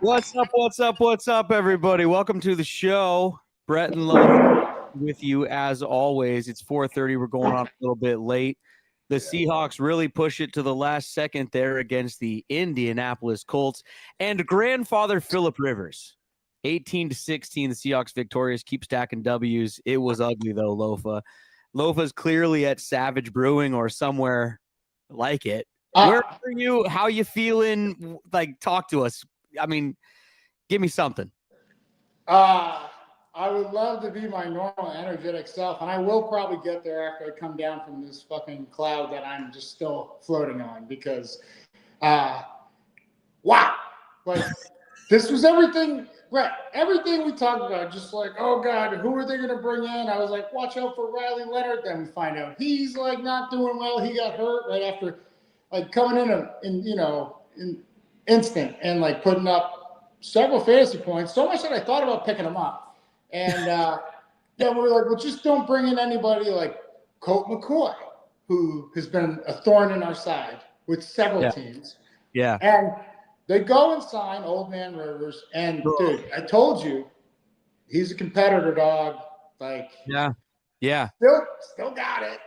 What's up? What's up? What's up, everybody? Welcome to the show. Brett and Lofa with you as always. It's 4:30. We're going on a little bit late. The Seahawks really push it to the last second there against the Indianapolis Colts and grandfather Phillip Rivers. 18-16, the Seahawks victorious. Keep stacking W's. It was ugly though, Lofa. Lofa's clearly at Savage Brewing or somewhere like it. Where are you? How you feeling? Like, talk to us. I mean, give me something. I would love to be my normal, energetic self, and I will probably get there after I come down from this fucking cloud that I'm just still floating on. Because, wow, like this was everything, Brett. Everything we talked about, just like, oh god, who are they going to bring in? I was like, watch out for Riley Leonard. Then we find out he's like not doing well. He got hurt right after, like coming in instant and like putting up several fantasy points, so much that I thought about picking him up. And then we were like, well, just don't bring in anybody like Colt McCoy, who has been a thorn in our side with several teams. Yeah. And they go and sign Old Man Rivers. And dude, I told you, he's a competitor, dog. Like, yeah. Still got it.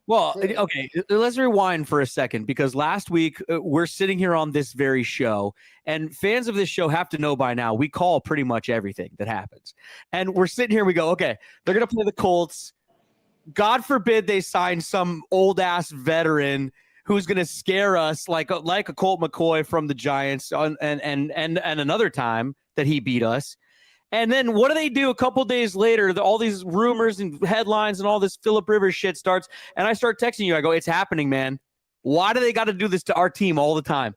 Well, okay, let's rewind for a second, because last week we're sitting here on this very show, and fans of this show have to know by now we call pretty much everything that happens. And we're sitting here, we go, okay, they're going to play the Colts. God forbid they sign some old-ass veteran who's going to scare us like a Colt McCoy from the Giants and another time that he beat us. And then what do they do a couple days later? All these rumors and headlines and all this Phillip Rivers shit starts. And I start texting you. I go, it's happening, man. Why do they got to do this to our team all the time?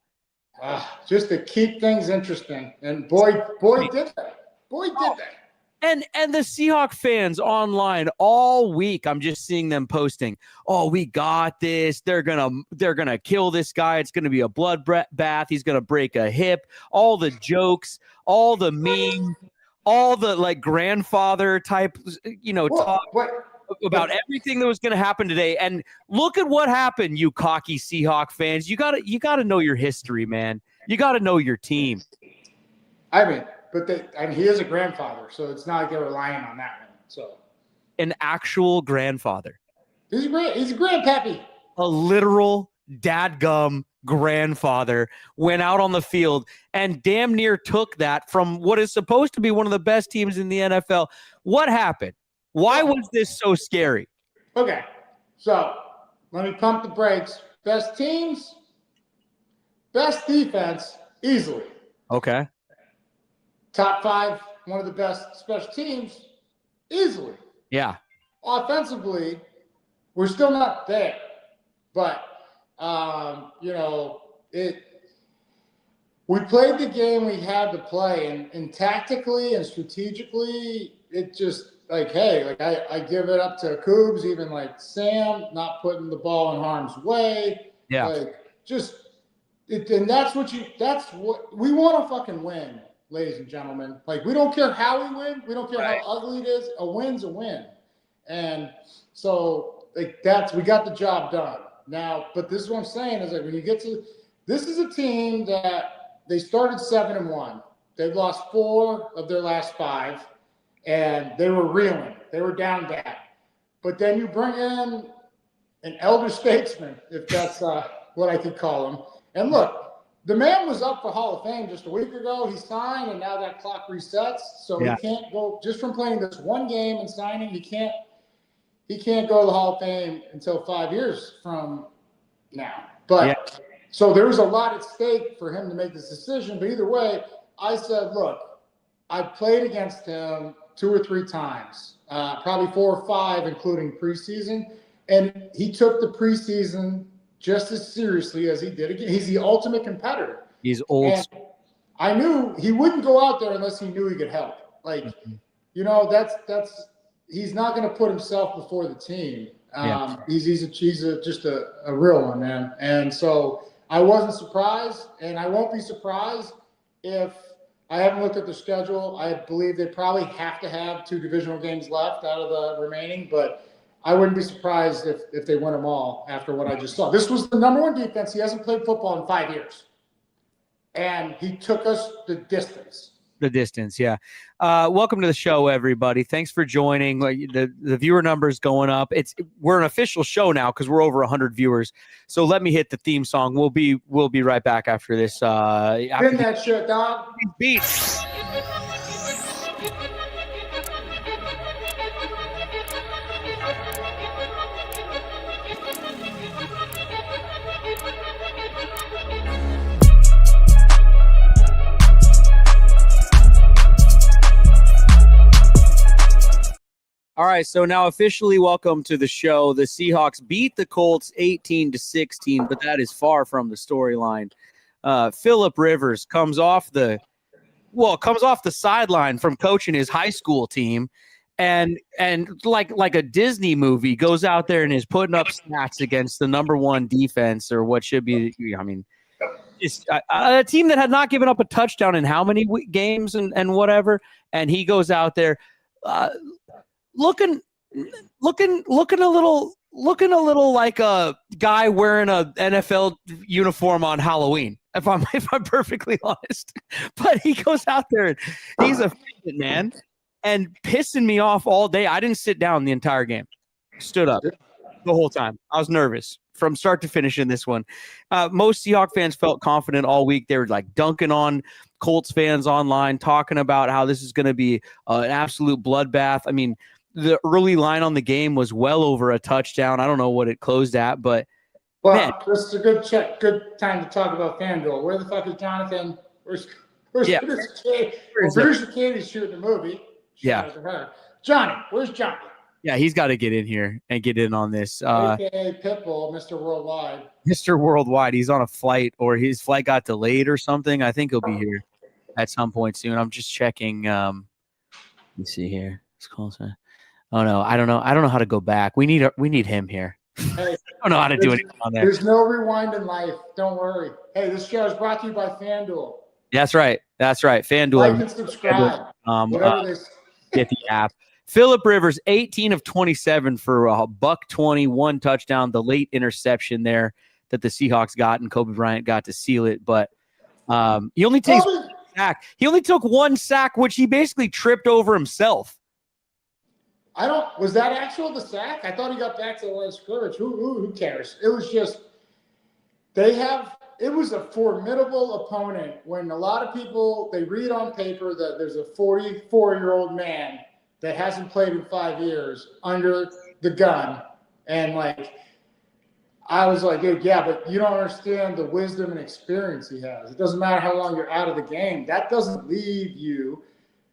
Just to keep things interesting. And boy did that. Boy did that. And the Seahawk fans online all week, I'm just seeing them posting, oh, we got this. They're gonna kill this guy. It's gonna be a bloodbath. He's gonna break a hip. All the jokes, all the memes. All the like grandfather type, talk about everything that was going to happen today. And look at what happened, you cocky Seahawk fans. You gotta know your history, man. You got to know your team. I mean, he is a grandfather, so it's not like they're relying on that one. So an actual grandfather. He's a grandpappy. A literal dadgum grandfather went out on the field and damn near took that from what is supposed to be one of the best teams in the NFL. What happened? Why was this so scary? Okay, so let me pump the brakes. Best teams, best defense, easily. Okay. Top 5, one of the best special teams, easily. Yeah. Offensively, we're still not there, but we played the game we had to play, and tactically and strategically, it just like, hey, like I give it up to Coobs, even like Sam, not putting the ball in harm's way. Yeah. Like and that's what we want to fucking win, ladies and gentlemen. Like, we don't care how we win. We don't care how ugly it is. A win's a win. And so like we got the job done. Now, but this is what I'm saying is like when you get to this is a team that they started 7-1. They've lost 4 of their last 5, and they were reeling. They were down bad. But then you bring in an elder statesman, if that's what I could call him. And look, the man was up for Hall of Fame just a week ago. He signed, and now that clock resets. So he can't go just from playing this one game and signing. He can't go to the Hall of Fame until 5 years from now. But so there was a lot at stake for him to make this decision. But either way, I said, look, I played against him 2 or 3 times, probably 4 or 5, including preseason. And he took the preseason just as seriously as he did again. He's the ultimate competitor. He's old. And I knew he wouldn't go out there unless he knew he could help. Like, that's he's not going to put himself before the team. He's just a real one, man. And so I wasn't surprised, and I won't be surprised if I haven't looked at the schedule. I believe they probably have to have 2 divisional games left out of the remaining, but I wouldn't be surprised if they win them all after what I just saw. This was the number 1 defense. He hasn't played football in 5 years. and he took us the distance. The distance, yeah. Welcome to the show, everybody. Thanks for joining. The viewer numbers going up. We're an official show now because we're over 100 viewers. So let me hit the theme song. We'll be right back after this. Spin that shit, dog. Beats. All right, so now officially welcome to the show. The Seahawks beat the Colts 18-16, but that is far from the storyline. Phillip Rivers comes off the sideline from coaching his high school team, and like a Disney movie, goes out there and is putting up stats against the number one defense, or what should be, I mean, it's a team that had not given up a touchdown in how many games and whatever, and he goes out there. Looking a little like a guy wearing a NFL uniform on Halloween, if I'm perfectly honest. But he goes out there and he's a man and pissing me off all day. I didn't sit down the entire game. Stood up the whole time. I was nervous from start to finish in this one. Most Seahawks fans felt confident all week. They were like dunking on Colts fans online, talking about how this is going to be an absolute bloodbath. I mean, the early line on the game was well over a touchdown. I don't know what it closed at, but man, this is a good time to talk about FanDuel. Where the fuck is Jonathan? Where's producer Kate? Producer Katie's shooting a movie. Johnny, where's Johnny? Yeah, he's got to get in here and get in on this. AKA Pitbull, Mr. Worldwide. Mr. Worldwide. He's on a flight, or his flight got delayed or something. I think he'll be here at some point soon. I'm just checking. Let me see here. It's close. Oh no, I don't know. I don't know how to go back. We need him here. Hey, I don't know how to do anything on there. There's no rewind in life. Don't worry. Hey, this show is brought to you by FanDuel. That's right. FanDuel. Like and subscribe. Get the app. Phillip Rivers, 18 of 27 for a $120, 1 touchdown. The late interception there that the Seahawks got, and Kobe Bryant got to seal it. But he only takes one sack. He only took 1 sack, which he basically tripped over himself. Was that the sack? I thought he got back to the line of scrimmage. Who cares? It was just, it was a formidable opponent when a lot of people, they read on paper that there's a 44-year-old man that hasn't played in 5 years under the gun. And I was like, dude, yeah, but you don't understand the wisdom and experience he has. It doesn't matter how long you're out of the game. That doesn't leave you.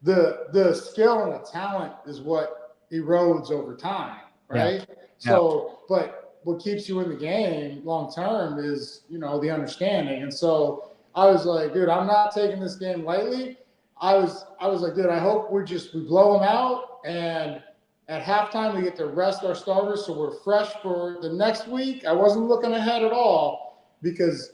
The skill and the talent is what erodes over time, right? Yeah. So, but what keeps you in the game long term is, the understanding. And so I was like, dude, I'm not taking this game lightly. I was like, dude, I hope we blow them out, and at halftime we get to rest our starters so we're fresh for the next week. I wasn't looking ahead at all because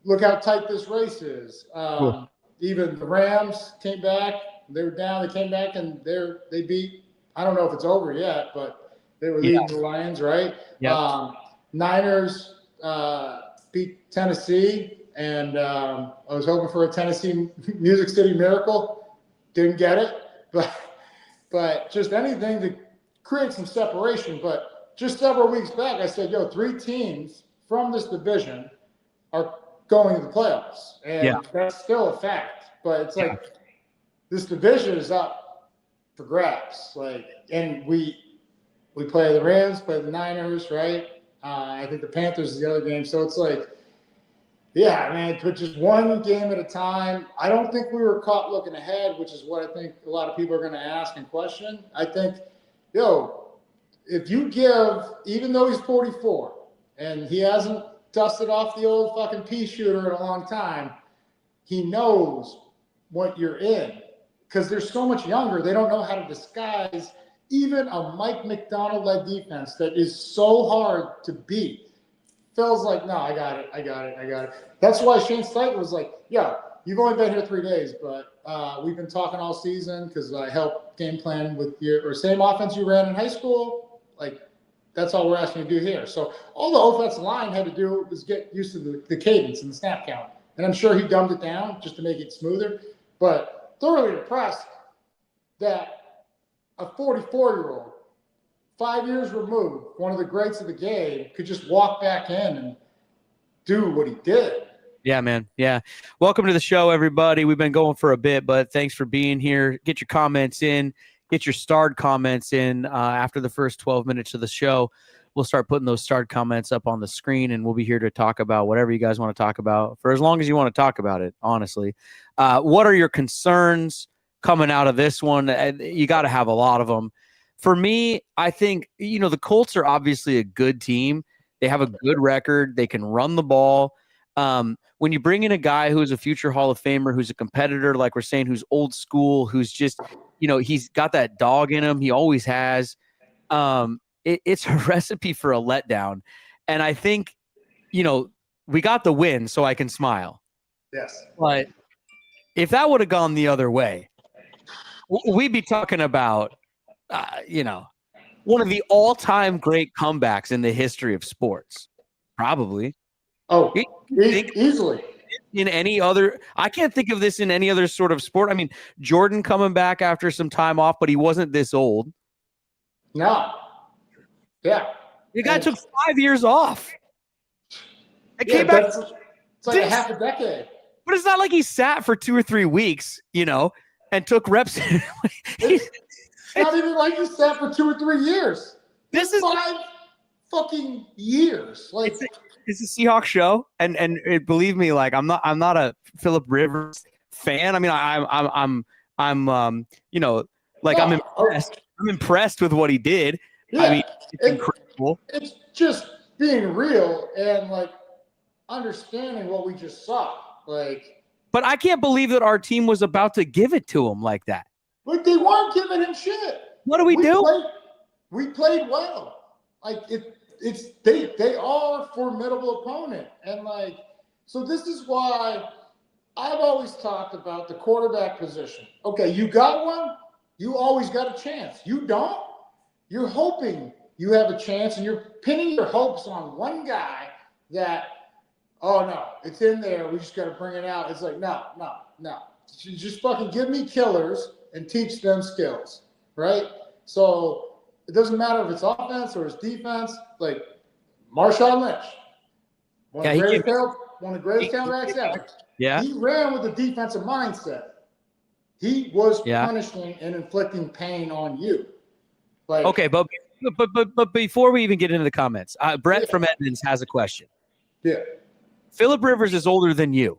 look how tight this race is. Cool. Even the Rams came back. They were down. They came back and they beat. I don't know if it's over yet, but they were leading the Lions, right? Yeah. Niners beat Tennessee, and I was hoping for a Tennessee Music City miracle. Didn't get it, but just anything to create some separation. But just several weeks back, I said, 3 teams from this division are going to the playoffs, and that's still a fact. But it's like this division is up for grabs, and we play the Rams, play the Niners, right? I think the Panthers is the other game. So it's but just one game at a time. I don't think we were caught looking ahead, which is what I think a lot of people are going to ask and question. I think, if you give, even though he's 44 and he hasn't dusted off the old fucking pea shooter in a long time, he knows what you're in. Because they're so much younger, they don't know how to disguise even a Mike McDonald-led defense that is so hard to beat. Phil's like, no, I got it. That's why Shane Steichen was like, you've only been here 3 days, but we've been talking all season because I helped game plan with your same offense you ran in high school. That's all we're asking you to do here. So all the offensive line had to do was get used to the cadence and the snap count. And I'm sure he dumbed it down just to make it smoother. But thoroughly impressed that a 44-year-old, 5 years removed, one of the greats of the game, could just walk back in and do what he did. Yeah, man. Yeah. Welcome to the show, everybody. We've been going for a bit, but thanks for being here. Get your comments in. Get your starred comments in after the first 12 minutes of the show. We'll start putting those starred comments up on the screen, and we'll be here to talk about whatever you guys want to talk about for as long as you want to talk about it, honestly. What are your concerns coming out of this one? You got to have a lot of them. For me, I think, the Colts are obviously a good team. They have a good record. They can run the ball. When you bring in a guy who is a future Hall of Famer, who's a competitor, like we're saying, who's old school, who's just, he's got that dog in him. He always has. It's a recipe for a letdown. And I think, we got the win, so I can smile. Yes. But if that would have gone the other way, we'd be talking about, one of the all-time great comebacks in the history of sports. Probably. Oh, easily. In any other, I can't think of this in any other sort of sport. I mean, Jordan coming back after some time off, but he wasn't this old. No. Yeah. The guy took 5 years off. It Yeah, came back. It's like a half a decade. But it's not like he sat for 2 or 3 weeks, and took reps. It's not even like he sat for 2 or 3 years. This is 5 fucking years. Like it's a Seahawks show, and believe me, like I'm not a Phillip Rivers fan. I mean, I'm impressed. I'm impressed with what he did. Yeah, I mean, it's incredible. It's just being real and like understanding what we just saw. Like, but I can't believe that our team was about to give it to him like that. But they weren't giving him shit. What do we do? We played well. Like they are a formidable opponent. And like, so this is why I've always talked about the quarterback position. Okay, you got one, you always got a chance. You don't, you're hoping you have a chance and you're pinning your hopes on one guy that, oh no, it's in there. We just got to bring it out. It's like, no. You just fucking give me killers and teach them skills, right? So it doesn't matter if it's offense or it's defense. Like Marshawn Lynch, one of the greatest quarterbacks ever. Yeah, he ran with a defensive mindset. He was punishing and inflicting pain on you. Like, okay, but before we even get into the comments, Brett from Edmonds has a question. Yeah, Phillip Rivers is older than you.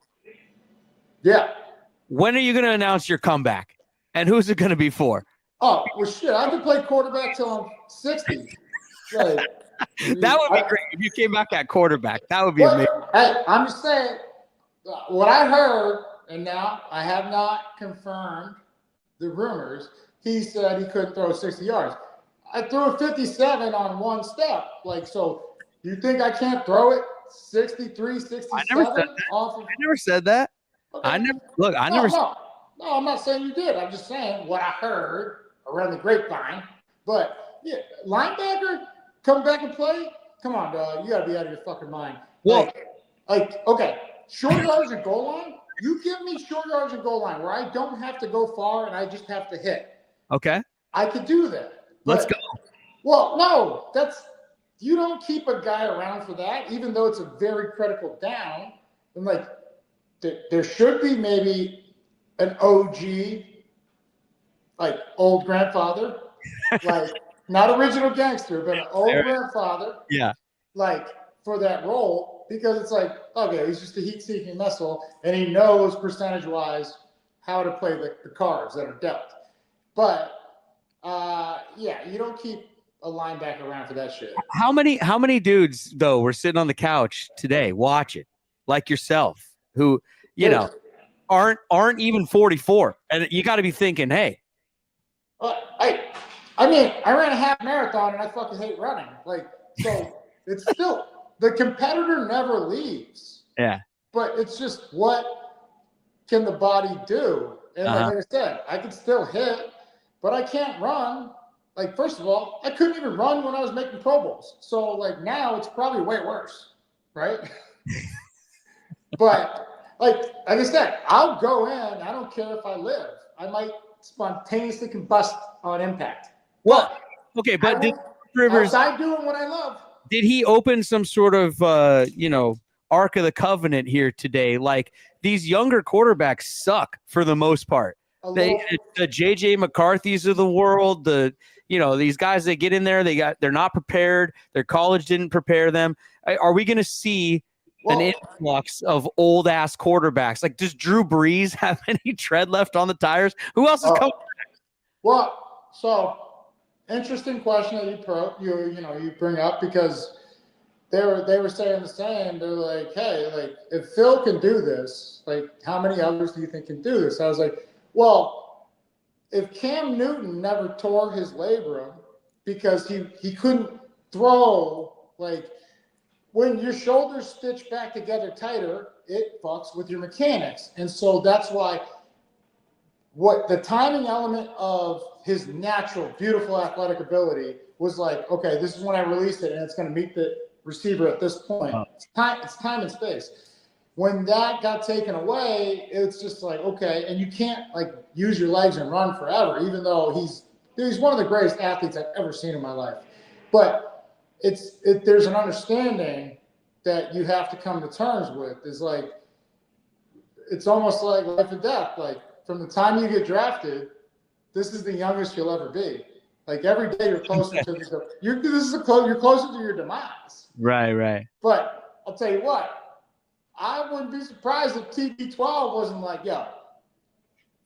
Yeah. When are you going to announce your comeback? And who's it going to be for? Oh, well, shit. I could play quarterback till I'm 60. Like, that would be great if you came back at quarterback. That would be amazing. Hey, I'm just saying, what I heard, and now I have not confirmed the rumors, he said he couldn't throw 60 yards. I threw a 57 on one step. Like, so you think I can't throw it 63, 67? I never said that. Okay. No, I'm not saying you did. I'm just saying what I heard around the grapevine. But yeah, linebacker, come back and play? Come on, dog. You gotta be out of your fucking mind. Well, okay, short yards and goal line. You give me short yards and goal line where I don't have to go far and I just have to hit. Okay. I could do that. Let's go. Well, no, you don't keep a guy around for that, even though it's a very critical down. And like, there should be maybe an OG, like old grandfather, like not original gangster, but an old grandfather. Yeah. Like for that role, because it's like, okay, he's just a heat-seeking missile, and he knows percentage-wise how to play the cards that are dealt. But you don't keep a linebacker around for that shit. How many dudes though were sitting on the couch today watching, like yourself, who aren't even 44, and you got to be thinking, hey. I mean, I ran a half marathon and I fucking hate running. Like, so it's still the competitor never leaves. Yeah. But it's just what can the body do? And like I said, I can still hit, but I can't run. Like, first of all, I couldn't even run when I was making Pro Bowls. So like now it's probably way worse, right? But like I said, I'll go in. I don't care if I live. I might spontaneously combust on impact. Well, okay, but did Rivers outside doing what I love? Did he open some sort of Ark of the Covenant here today? Like these younger quarterbacks suck for the most part. The JJ McCarthy's of the world, these guys that get in there, they're not prepared. Their college didn't prepare them. Are we going to see an influx of old ass quarterbacks? Like, does Drew Brees have any tread left on the tires? Who else is coming back? Well, so interesting question that you bring up, because they were saying the same. They're like, hey, like if Phil can do this, like how many others do you think can do this? I was like, well, if Cam Newton never tore his labrum because he couldn't throw, like when your shoulders stitch back together tighter, it fucks with your mechanics. And so that's why what the timing element of his natural, beautiful athletic ability was like, okay, this is when I released it and it's going to meet the receiver at this point. It's time and space. When that got taken away, it's just like, okay, and you can't like use your legs and run forever, even though he's one of the greatest athletes I've ever seen in my life. But there's an understanding that you have to come to terms with. Is like, it's almost like life and death. Like from the time you get drafted, this is the youngest you'll ever be. Like every day you're closer to you're closer to your demise. Right. But I'll tell you what, I wouldn't be surprised if TB12 wasn't like, yo,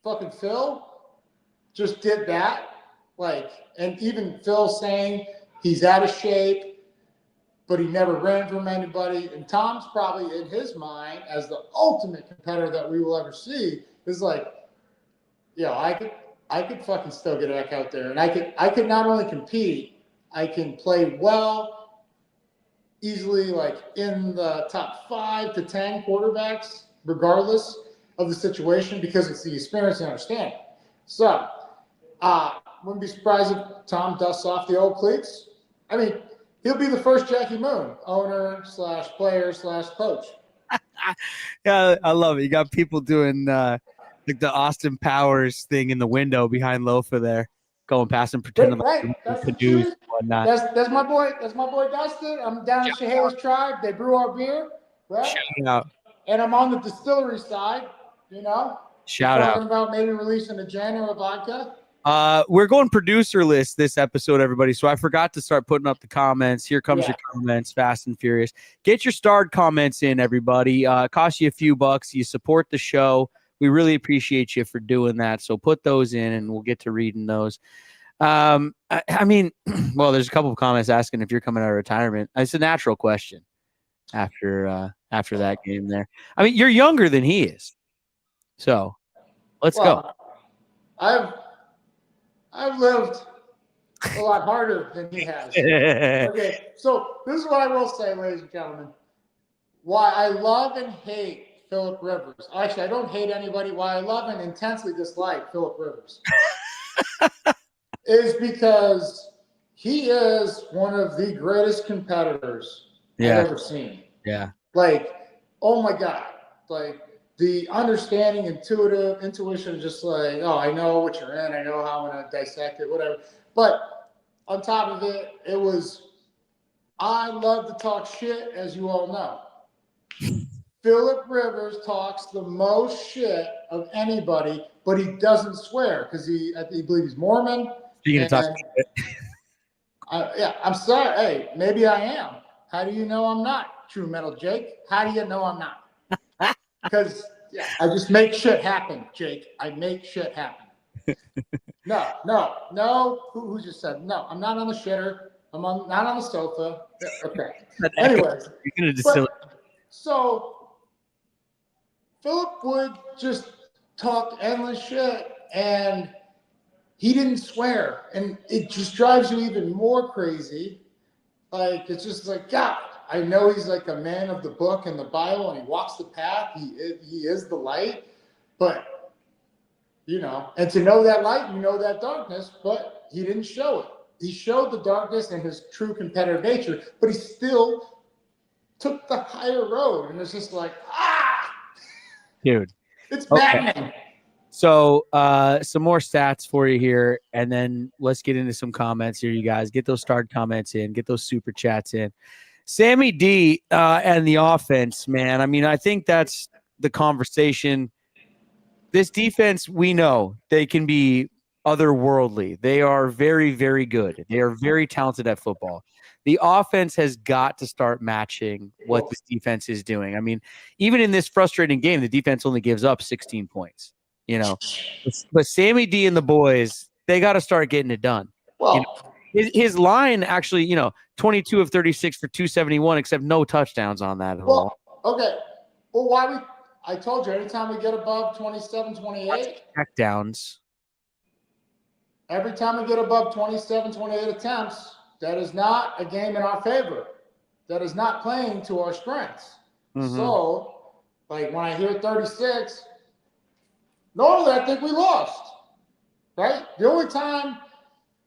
fucking Phil just did that. Like, and even Phil saying he's out of shape, but he never ran from anybody. And Tom's probably in his mind as the ultimate competitor that we will ever see is like, yo, I could fucking still get back out there. And I could not only compete, I can play well, easily like in the top 5 to 10 quarterbacks, regardless of the situation, because it's the experience and understanding. So, wouldn't be surprised if Tom dusts off the old cleats. I mean, he'll be the first Jackie Moon, owner / player / coach. Yeah, I love it. You got people doing like the Austin Powers thing in the window behind Lofa there, going past and pretending like that's the news and whatnot. That's my boy. That's my boy Dustin. I'm down at Chehalis Tribe. They brew our beer, right? Shout out. And I'm on the distillery side. Shout out. Talking about maybe releasing a gin or a vodka. We're going producer list this episode, everybody. So I forgot to start putting up the comments. Here comes your comments, fast and furious. Get your starred comments in, everybody. Cost you a few bucks. You support the show. We really appreciate you for doing that. So put those in, and we'll get to reading those. I mean, well, there's a couple of comments asking if you're coming out of retirement. It's a natural question after that game there. I mean, you're younger than he is. So let's go. I've lived a lot harder than he has. Okay, so this is what I will say, ladies and gentlemen. Why I love and hate Philip Rivers. Actually, I don't hate anybody. Why I love and intensely dislike Philip Rivers is because he is one of the greatest competitors I've ever seen. Yeah. Like, oh my God. Like, the understanding, intuition, just like, oh, I know what you're in. I know how I'm going to dissect it, whatever. But on top of it, I love to talk shit, as you all know. Philip Rivers talks the most shit of anybody, but he doesn't swear because I believe he's Mormon. Speaking of talking shit. I'm sorry. Hey, maybe I am. How do you know I'm not? True Metal Jake. How do you know I'm not? Because I just make shit happen, Jake. I make shit happen. No. Who just said no? I'm not on the shitter. I'm not on the sofa. Okay. Anyways, you're gonna distill it. So Philip would just talk endless shit, and he didn't swear, and it just drives you even more crazy. Like, it's just like, God, I know he's like a man of the book and the Bible, and he walks the path. He is the light, but and to know that light, you know that darkness, but he didn't show it. He showed the darkness and his true competitive nature, but he still took the higher road, and it's just like, Dude. It's Okay. maddening. So some more stats for you here, and then let's get into some comments here, you guys. Get those starred comments in, get those super chats in. Sammy D and the offense, man. I mean, I think that's the conversation. This defense, we know they can be otherworldly. They are very, very good. They are very talented at football. The offense has got to start matching what this defense is doing. I mean, even in this frustrating game, the defense only gives up 16 points. You know, but Sammy D and the boys, they got to start getting it done. Well, you know, his line actually, 22 of 36 for 271, except no touchdowns on that at all. Okay. Well, I told you, anytime we get above 27, 28. Checkdowns. Every time we get above 27, 28 attempts, that is not a game in our favor. That is not playing to our strengths. Mm-hmm. So, like when I hear 36, normally I think we lost, right? The only time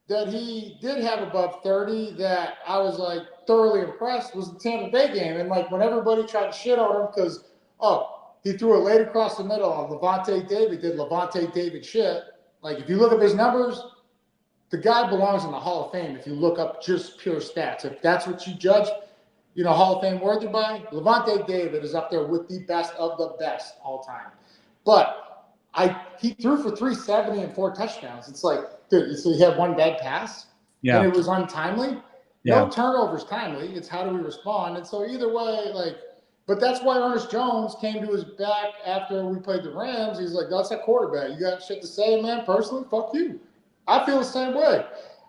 that he did have above 30 that I was like thoroughly impressed was the Tampa Bay game. And like when everybody tried to shit on him because, he threw it late across the middle on Levante David, did Levante David shit. Like if you look at his numbers, the guy belongs in the Hall of Fame if you look up just pure stats. If that's what you judge, Hall of Fame worthy by, Levante David is up there with the best of the best all time. But he threw for 370 and 4 touchdowns. It's like, dude, so he had one bad pass, and it was untimely. No turnovers timely. It's how do we respond? And so either way, but that's why Ernest Jones came to his back after we played the Rams. He's like, that's a quarterback. You got shit to say, man? Personally, fuck you. I feel the same way.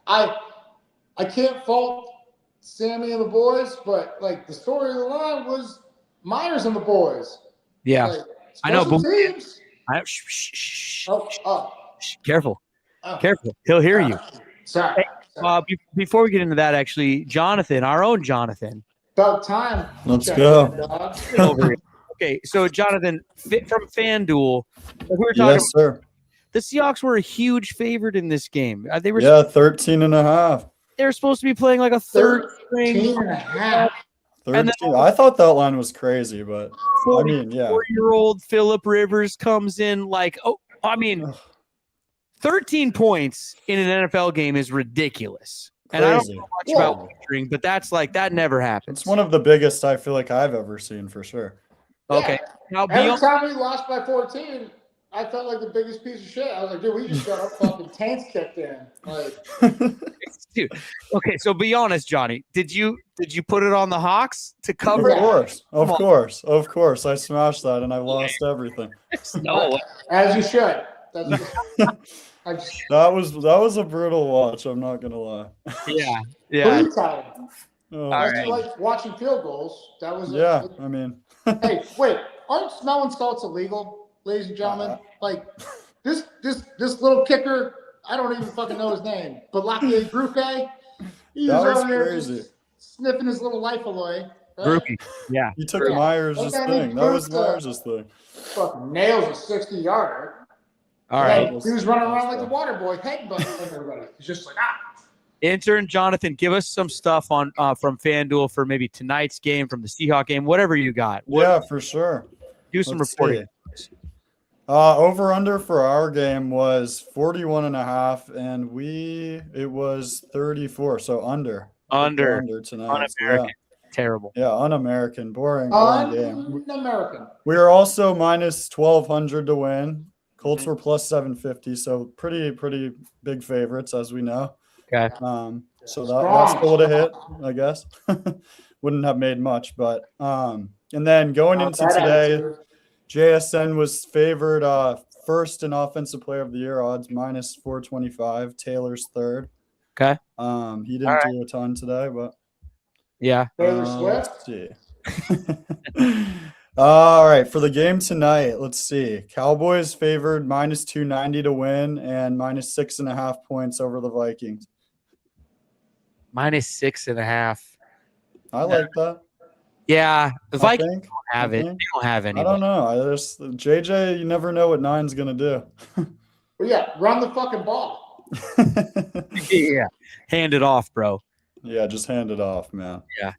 I can't fault Sammy and the boys, but like the story of the line was Myers and the boys. Yeah, I know. Teams. Careful. Careful. He'll hear you. Sorry. Hey, before we get into that, actually, Jonathan, our own Jonathan. About time. Let's go. Over here. Okay, so Jonathan, from FanDuel, we were talking. Yes, sir. The Seahawks were a huge favorite in this game. They were 13.5. They were supposed to be playing like a third string. 13.5. 13. I thought that line was crazy, but I mean, yeah. 4-year-old Phillip Rivers comes in 13 points in an NFL game is ridiculous. Crazy. And I don't know much about wagering, but that's that never happens. It's one of the biggest I feel like I've ever seen for sure. Okay. Now, every time we lost by 14, I felt like the biggest piece of shit. I was like, dude, we just got our fucking tanks kicked in. Dude. Okay, so be honest, Johnny. Did you put it on the Hawks to cover? Of course. I smashed that and I lost everything. No. As you should. That was a brutal watch. I'm not gonna lie. Yeah. Right. Like watching field goals. That was. I mean. Hey, wait! Aren't smelling salts illegal, ladies and gentlemen? This little kicker. I don't even fucking know his name. Balake Grupe. He was over there crazy. Sniffing his little life away. Right? Groupie. Yeah. He took Myers' thing. That was Myers' thing. Fucking nails a 60-yarder. All right. He was running around like the water boy, headbutting everybody. He's just like, Intern Jonathan, give us some stuff on from FanDuel for maybe tonight's game, from the Seahawks game, whatever you got. Yeah, for sure. Do some reporting. Over under for our game was 41.5, and it was 34. So under tonight. Un-American. Terrible. Yeah, un-American. Boring game. Un-American. We are also minus 1,200 to win. Colts were plus 750, so pretty big favorites, as we know. Okay. So that's still would have hit, I guess. Wouldn't have made much, but and then going into today, JSN was favored first in offensive player of the year odds, minus 425. Taylor's third. Okay. He didn't do a ton today, but yeah. Taylor Swift. Let's see. All right, for the game tonight, let's see. Cowboys favored minus 290 to win and minus 6.5 points over the Vikings. Minus 6.5. I like that. Yeah, the Vikings don't have it. They don't have any. I don't know. JJ, you never know what 9's gonna do. Well, yeah, run the fucking ball. Yeah, hand it off, bro. Yeah, just hand it off, man. Yeah.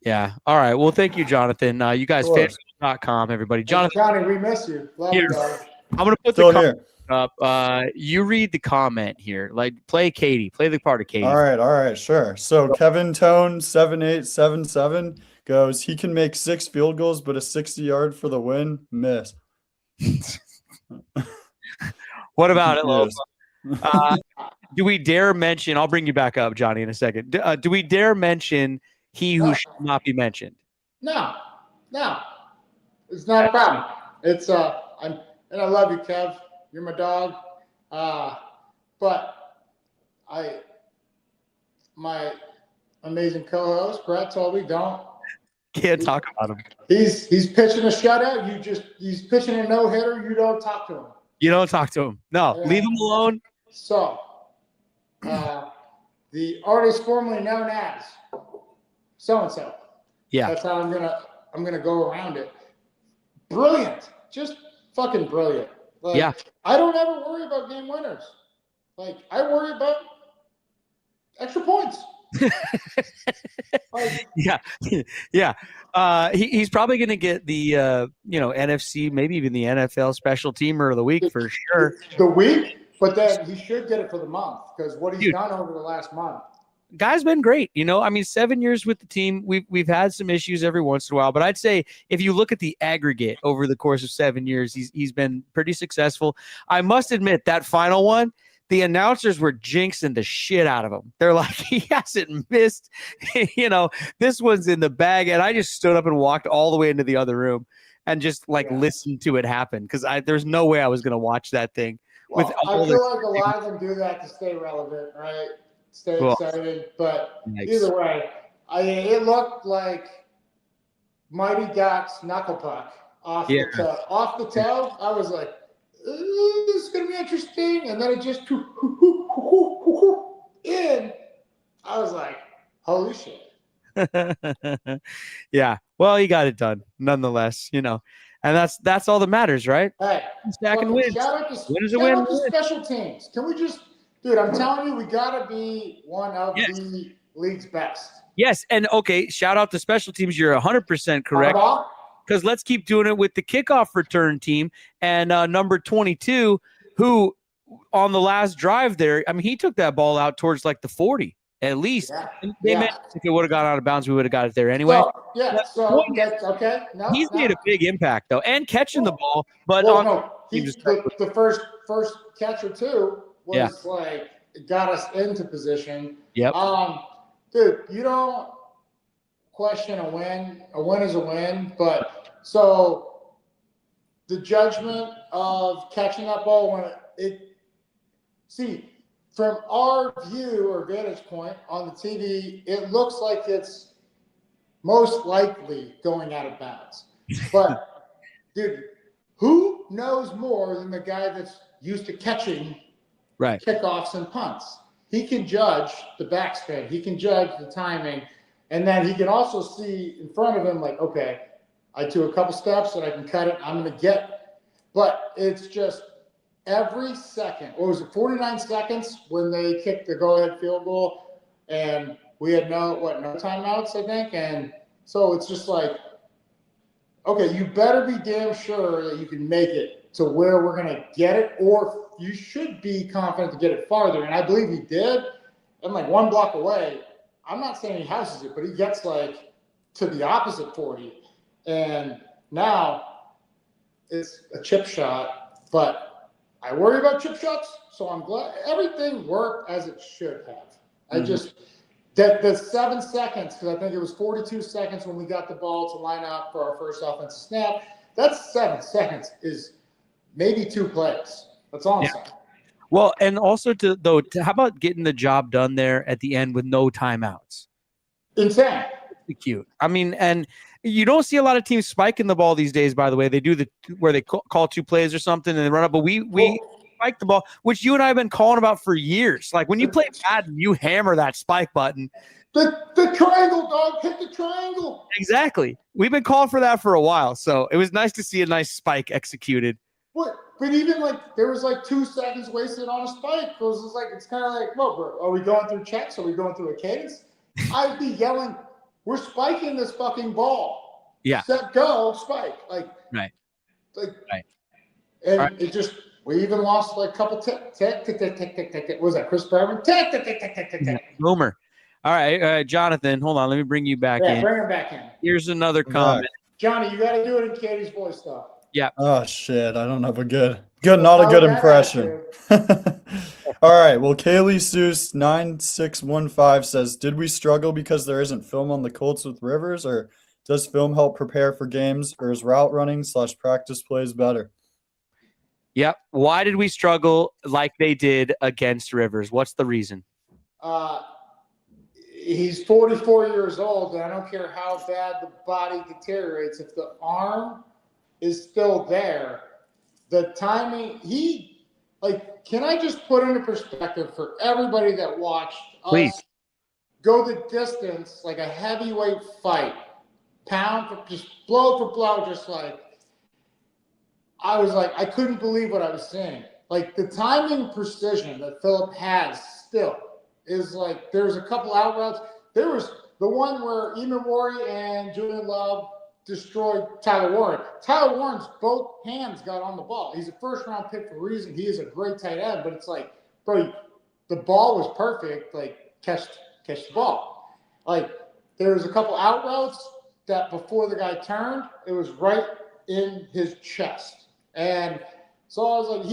Yeah. All right. Well, thank you, Jonathan. You guys, Sure. fanschool.com, everybody. Hey, Jonathan, Johnny, we miss you. Love here. you, dog. I'm going to put Still the here. comment up. You read the comment here. Like, play Katie. Play the part of Katie. All right, sure. So Kevin Tone 7877 goes, he can make 6 field goals, but a 60-yard for the win, miss. What about it, Confused. Lofa? Do we dare mention? I'll bring you back up, Johnny, in a second. Do we dare mention he who should not be mentioned? No, it's not a problem. It's and I love you, Kev. You're my dog. But my amazing co-host Brett told me Can't talk about him. He's pitching a shutout. He's pitching a no-hitter. You don't talk to him. You don't talk to him. No, Yeah. leave him alone. So, the artist formerly known as so-and-so. Yeah. That's how I'm gonna go around it. Brilliant. Just fucking brilliant. Like, Yeah. I don't ever worry about game winners. Like, I worry about extra points. Like, Yeah. He's probably going to get the NFC, maybe even the NFL special teamer of the week for sure. The week, but then he should get it for the month because what he's done over the last month. Guy's been great. 7 years with the team. We've had some issues every once in a while, but I'd say if you look at the aggregate over the course of 7 years, he's been pretty successful. I must admit that final one, the announcers were jinxing the shit out of him. They're like, he hasn't missed, this one's in the bag. And I just stood up and walked all the way into the other room and just listened to it happen. Cause there's no way I was going to watch that thing. Well, I feel like a lot of them do that to stay relevant, right? Stay excited. But either way, it looked like Mighty Ducks knuckle puck off the toe. I was like, this is going to be interesting. And then it just in. I was like, holy shit. Yeah. Well, he got it done nonetheless, and that's all that matters, right? Hey, stack and win. Shout out to special teams. Can we just, dude, I'm telling you, we got to be one of the league's best. Yes. And okay, shout out to special teams. You're 100% correct. Because let's keep doing it with the kickoff return team and number 22, who on the last drive there, he took that ball out towards like the 40 at least. Meant if it would have gone out of bounds, we would have got it there anyway. So that's okay. No, he's made a big impact though, and catching the ball. But the first catch or two was like got us into position. Yep. Dude, you don't question a win. A win is a win, but so the judgment of catching that ball from our view or vantage point on the TV, it looks like it's most likely going out of bounds. But dude, who knows more than the guy that's used to catching kickoffs and punts? He can judge the backspin. He can judge the timing. And then he can also see in front of him, like, okay, I took a couple steps and I can cut it. I'm going to get. But it's just every second. What was it, 49 seconds when they kicked the go-ahead field goal? And we had no timeouts, I think. And so it's just like, okay, you better be damn sure that you can make it to where we're going to get it, or you should be confident to get it farther. And I believe he did. And like one block away, I'm not saying he houses it, but he gets like to the opposite 40. And now it's a chip shot, but I worry about chip shots. So I'm glad everything worked as it should have. I just, that the 7 seconds, because I think it was 42 seconds when we got the ball to line up for our first offensive snap. That's 7 seconds is maybe 2 plays. That's all I'm saying. Well, and also how about getting the job done there at the end with no timeouts? Insane. Cute. And you don't see a lot of teams spiking the ball these days, by the way. They do where they call 2 plays or something and they run up, but we spike the ball, which you and I have been calling about for years. Like when you play Madden, you hammer that spike button. The triangle, dog. Hit the triangle. Exactly. We've been calling for that for a while, so it was nice to see a nice spike executed. But even like there was like 2 seconds wasted on a spike. It's kind of like, well, bro, are we going through checks? Are we going through a cadence? I'd be yelling, we're spiking this fucking ball. Yeah. Set, go, spike. Like, right. And right. it just, we even lost like a couple tick. What was that, Chris Berman? Boomer. All right, Jonathan, hold on. Let me bring you back in. Yeah, bring him back in. Here's another comment. Johnny, you got to do it in Katie's voice, though. Yeah. Oh, shit. I don't have a good, not a good impression. All right. Well, Kaylee Seuss 9615 says, did we struggle because there isn't film on the Colts with Rivers, or does film help prepare for games, or is route running / practice plays better? Yep. Why did we struggle like they did against Rivers? What's the reason? He's 44 years old, and I don't care how bad the body deteriorates. If the arm is still there, the timing, can I just put into perspective for everybody that watched us go the distance like a heavyweight fight, pound for just blow for blow, just like, I was like, I couldn't believe what I was seeing. Like, the timing precision that Phillip has still is like, there's a couple out routes. There was the one where Imawari and Julian Love destroyed Tyler Warren. Tyler Warren's both hands got on the ball. He's a first-round pick for a reason. He is a great tight end, but it's like, bro, the ball was perfect. Like, catch the ball. Like, there was a couple out routes that before the guy turned, it was right in his chest. And so I was like,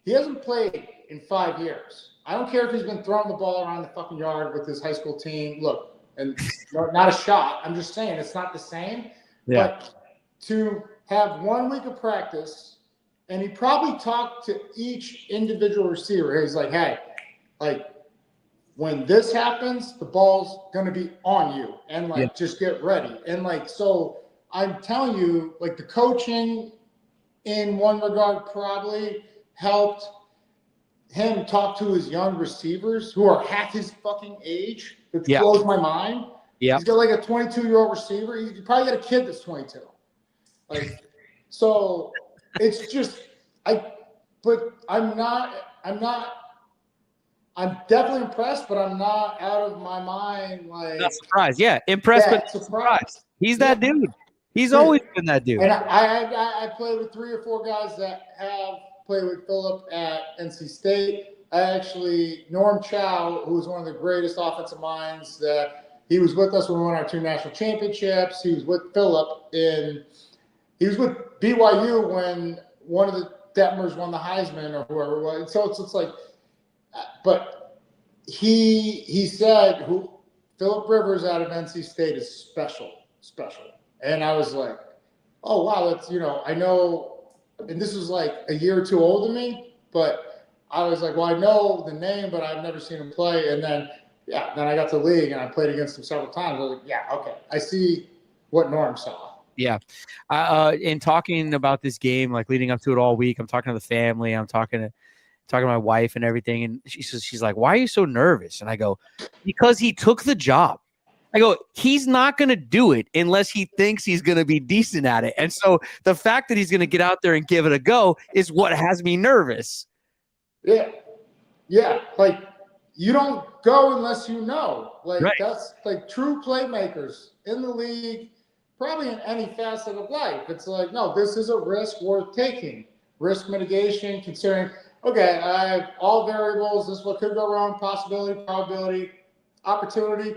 he hasn't played in 5 years. I don't care if he's been throwing the ball around the fucking yard with his high school team. Look, and not a shot. I'm just saying it's not the same. Yeah. But to have 1 week of practice, and he probably talked to each individual receiver. He's like, hey, like, when this happens, the ball's going to be on you. And, like, just get ready. And, like, so I'm telling you, like, the coaching – in one regard probably helped him talk to his young receivers who are half his fucking age, which blows my mind. Yeah. He's got like a 22-year-old receiver. You probably got a kid that's 22. Like, so it's just, I'm definitely impressed, but I'm not out of my mind. Like, not surprised. Yeah. Impressed, but surprised. He's that dude. He's always been that dude. And I played with 3 or 4 guys that have played with Phillip at NC State. Norm Chow, who was one of the greatest offensive minds, that he was with us when we won our 2 national championships. He was with Phillip he was with BYU when one of the Detmers won the Heisman or whoever it was. So it's like, but he said Phillip Rivers out of NC State is special. And I was like, oh, wow, that's, I know, and this was like a year or 2 older than me, but I was like, well, I know the name, but I've never seen him play. And then I got to the league and I played against him several times. I was like, yeah, okay. I see what Norm saw. Yeah. In talking about this game, like leading up to it all week, I'm talking to the family. I'm talking to my wife and everything. And she's like, why are you so nervous? And I go, because he took the job. I go, he's not going to do it unless he thinks he's going to be decent at it. And so the fact that he's going to get out there and give it a go is what has me nervous. Yeah. Yeah. Like, you don't go unless you know. Like, that's like true playmakers in the league, probably in any facet of life. It's like, no, this is a risk worth taking. Risk mitigation, considering, okay, I have all variables. This is what could go wrong, possibility, probability, opportunity.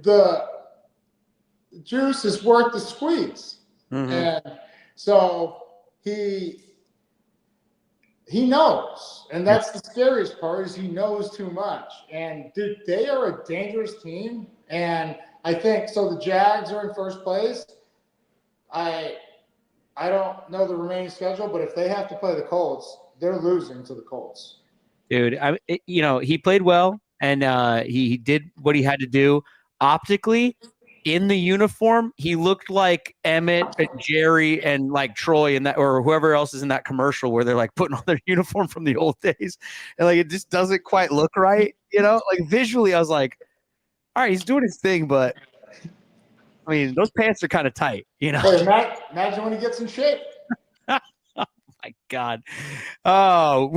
The juice is worth the squeeze. Mm-hmm. And so he knows. And that's the scariest part, is he knows too much. And dude, they are a dangerous team. And I think, so the Jags are in first place. I don't know the remaining schedule, but if they have to play the Colts, they're losing to the Colts. Dude, he played well, and he did what he had to do. Optically, in the uniform, he looked like Emmett and Jerry and like Troy and that, or whoever else is in that commercial where they're like putting on their uniform from the old days, and like it just doesn't quite look right, Like visually, I was like, all right, he's doing his thing, but I mean, those pants are kind of tight, Hey, imagine when he gets in shape. Oh my God. Oh,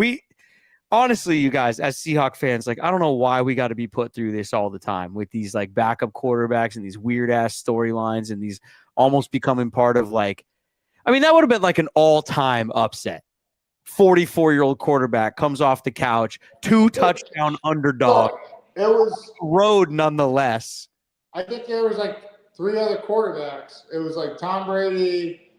honestly, you guys, as Seahawk fans, like, I don't know why we got to be put through this all the time with these like backup quarterbacks and these weird ass storylines and these almost becoming part of like, I mean, that would have been like an all-time upset. 44-year-old quarterback comes off the couch, 2 touchdown underdog. It was road nonetheless. I think there was like 3 other quarterbacks. It was like Tom Brady,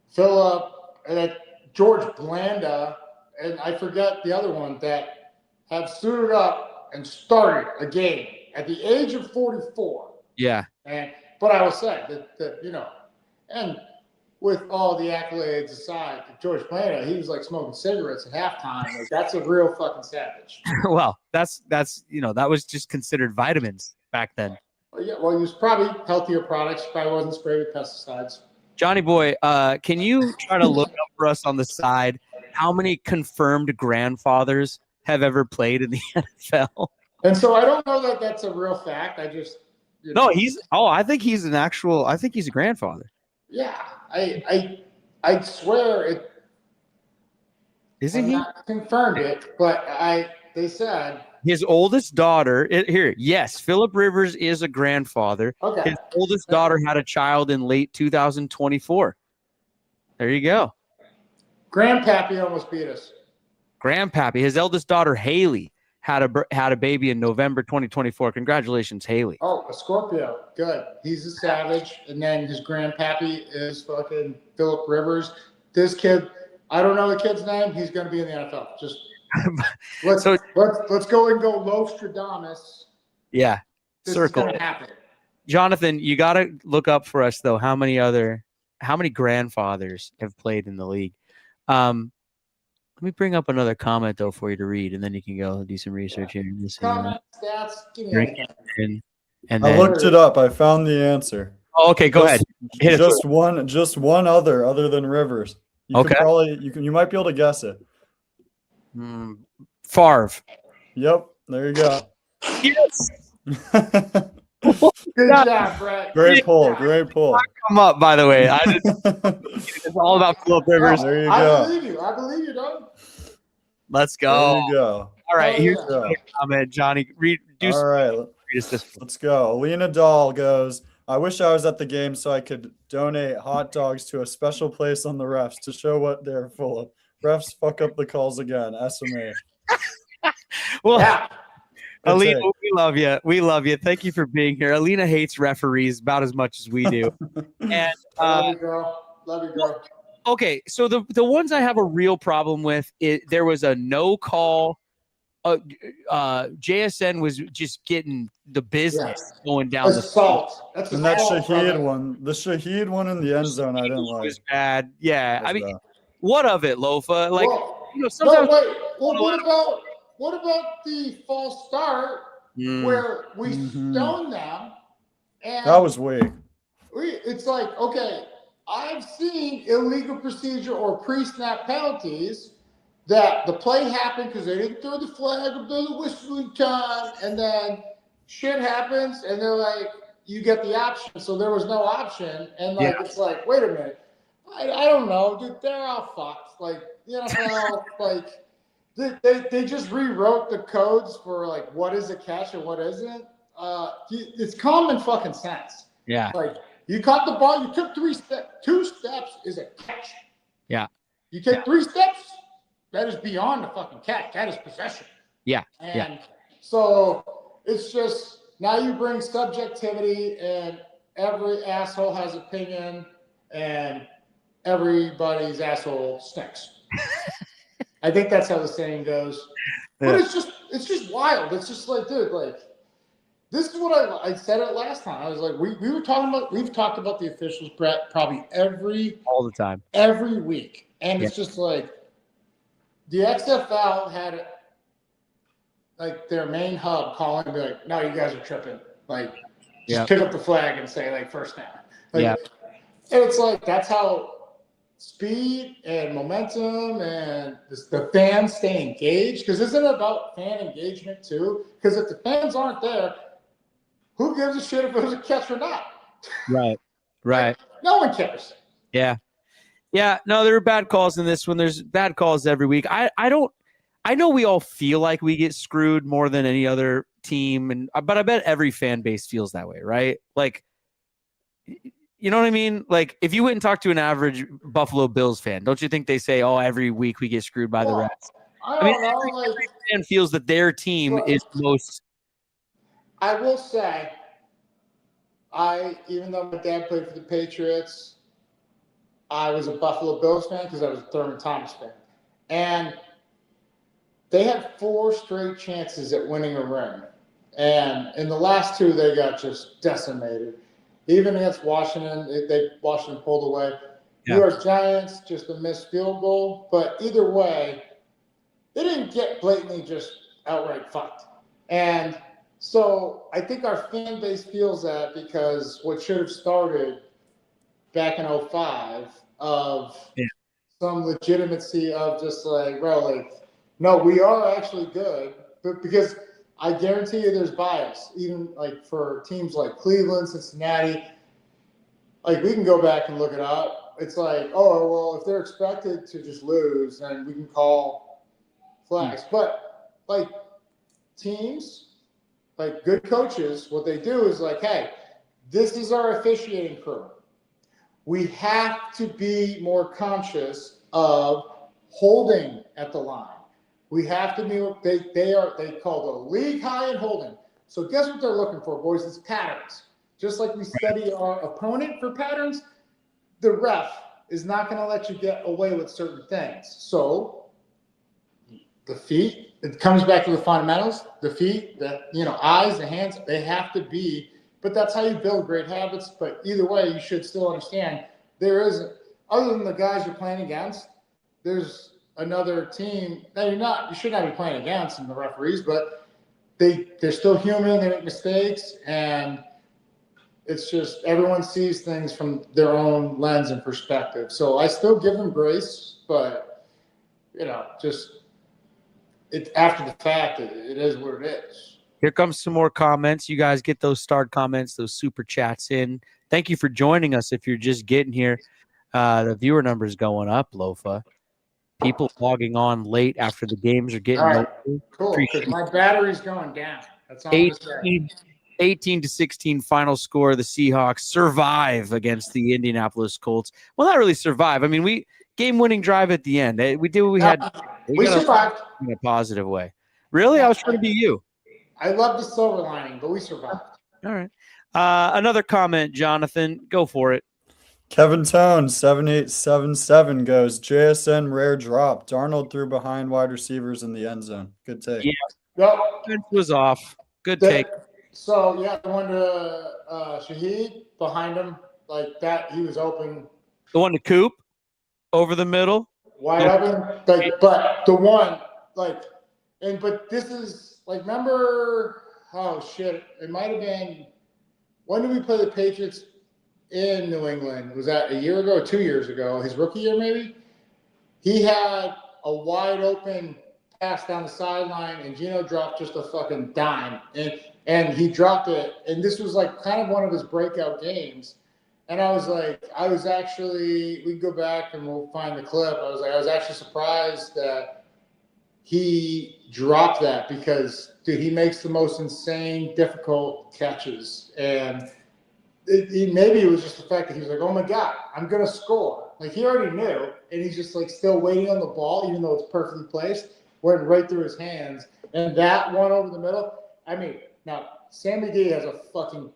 Phillip, and then George Blanda, and I forget the other one that have suited up and started a game at the age of 44. Yeah. But I will say that and with all the accolades aside, George Blanda, he was like smoking cigarettes at halftime. Like, that's a real fucking savage. Well, that's that was just considered vitamins back then. Well, yeah, well, he was probably healthier products. Probably wasn't sprayed with pesticides. Johnny boy, can you try to look up for us on the side how many confirmed grandfathers have ever played in the NFL? And so I don't know that that's a real fact. I just No, I think he's a grandfather. Yeah, I swear it. Isn't he? Not confirmed it, but they said his oldest daughter yes, Phillip Rivers is a grandfather. Okay. His oldest daughter had a child in late 2024. There you go. Grandpappy almost beat us. Grandpappy, his eldest daughter Haley had a baby in November 2024. Congratulations, Haley. Oh, a Scorpio. Good. He's a savage. And then his grandpappy is fucking Phillip Rivers. This kid, I don't know the kid's name. He's going to be in the NFL. Just let's go and go Lostradamus. Yeah. This Circle. is going to happen. Jonathan, you got to look up for us though how many grandfathers have played in the league. Let me bring up another comment though for you to read, and then you can go do some research here. Comment, stats, give me anything. And I looked it up. I found the answer. Oh, okay, go ahead. Hit just one other than Rivers. You might be able to guess it. Favre. Yep, there you go. Yes. Good job, Brett. Great pull. Come up, by the way. It's all about Phillip Rivers. There you go. I believe you, dog. Let's go. There you go. All right, here's a comment, Johnny. All right, let's go. Alina Dahl goes, I wish I was at the game so I could donate hot dogs to a special place on the refs to show what they're full of. Refs fuck up the calls again. SMA. Well, yeah. Alina, we love you. We love you. Thank you for being here. Alina hates referees about as much as we do. And love you, girl. Love you, girl. Okay, so the ones I have a real problem with, there was a no call. JSN was just getting the business going down the salt. That Shaheed one, the Shaheed one in the end zone, I didn't like. Was bad. Yeah, I mean, what of it, Lofa? Like, sometimes. No, wait. Well, what about the false start where we stoned them? And that was weak. It's like, okay, I've seen illegal procedure or pre-snap penalties that the play happened because they didn't throw the flag or throw the whistle in time, and then shit happens, and they're like, you get the option. So there was no option, and it's like, wait a minute, I don't know, dude, they're all fucked. Like, the NFL, like they just rewrote the codes for like what is a catch and what isn't. It's common fucking sense. Yeah. Like, you caught the ball, you took 3 steps. 2 steps is a catch. Yeah. You take 3 steps, that is beyond a fucking catch. That is possession. Yeah. And so it's just now you bring subjectivity, and every asshole has opinion, and everybody's asshole stinks. I think that's how the saying goes. But it's just wild. It's just like, dude, like, this is what I said it last time. I was like, we've talked about the officials, Brett, probably all the time, every week. And it's just like, the XFL had like their main hub calling and be like, no, you guys are tripping. Like, just pick up the flag and say like first down. Like, and it's like, that's how speed and momentum and the fans stay engaged. Because isn't it about fan engagement too? Because if the fans aren't there, who gives a shit if it was a catch or not? Right. Like, no one cares. Yeah. Yeah, no, there were bad calls in this one. There's bad calls every week. I know we all feel like we get screwed more than any other team, but I bet every fan base feels that way, right? Like, you know what I mean? Like, if you went and talked to an average Buffalo Bills fan, don't you think they say, "Oh, every week we get screwed by the refs"? I mean, every fan feels that their team is most. I will say, even though my dad played for the Patriots, I was a Buffalo Bills fan because I was a Thurman Thomas fan, and they had 4 straight chances at winning a ring, and in the last 2, they got just decimated. Even against Washington, Washington pulled away. Yeah. New York Giants, just a missed field goal. But either way, they didn't get blatantly just outright fucked. And so I think our fan base feels that because what should have started back in 2005 of some legitimacy of just like, bro, like, no, we are actually good. But because I guarantee you there's bias, even like for teams like Cleveland, Cincinnati. Like, we can go back and look it up. It's like, oh, well, if they're expected to just lose, then we can call flags. But, like, teams, like good coaches, what they do is like, hey, this is our officiating crew. We have to be more conscious of holding at the line. We have to be, they call the league high in holding. So guess what they're looking for, boys? It's patterns. Just like we study our opponent for patterns, the ref is not going to let you get away with certain things. So the feet, it comes back to the fundamentals. The feet, the eyes, the hands, they have to be. But that's how you build great habits. But either way, you should still understand there isn't, other than the guys you're playing against, there's another team that you should not be playing against in the referees, but they're still human, they make mistakes, and it's just everyone sees things from their own lens and perspective. So I still give them grace, but just after the fact, it is what it is. Here comes some more comments. You guys get those starred comments, those super chats in. Thank you for joining us. If you're just getting here, the viewer number is going up, Lofa. People logging on late after the games are getting all right. Cool, because my battery's going down. That's all I'm saying. 18-16 final score. The Seahawks survive against the Indianapolis Colts. Well, not really survive. I mean, game-winning drive at the end. We did what we had. We survived in a positive way. Really? I was trying to be you. I love the silver lining, but we survived. All right. Another comment, Jonathan. Go for it. Kevin Tone, 7877 goes, JSN rare drop. Darnold threw behind wide receivers in the end zone. Good take. Yeah. Defense was off. Good take. So, the one to Shaheed behind him, like that, he was open. The one to Coop over the middle. Wide open. But the one, but this is, remember, oh, shit, it might have been, when did we play the Patriots in New England? Was that a year ago or 2 years ago? His rookie year, maybe? He had a wide open pass down the sideline, and Gino dropped just a fucking dime. And he dropped it. And this was kind of one of his breakout games. And I was actually, we can go back and we'll find the clip. I was actually surprised that he dropped that because, dude, he makes the most insane, difficult catches. And maybe it was just the fact that he was like, oh my God, I'm going to score. He already knew, and he's just still waiting on the ball, even though it's perfectly placed, went right through his hands. And that one over the middle, I mean, now, Sam McGee has a fucking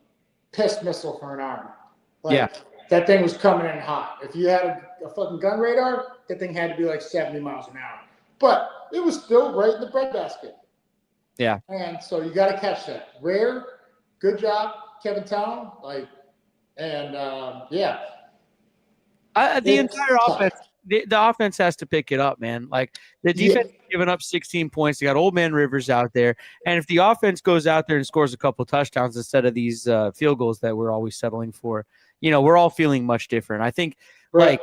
pissed missile for an arm. That thing was coming in hot. If you had a fucking gun radar, that thing had to be 70 miles an hour. But it was still right in the breadbasket. Yeah. And so you got to catch that. Rare, good job, Kevin Town. The entire offense, the offense has to pick it up, man. The defense giving up 16 points. They got old man Rivers out there. And if the offense goes out there and scores a couple touchdowns instead of these field goals that we're always settling for, we're all feeling much different. I think, I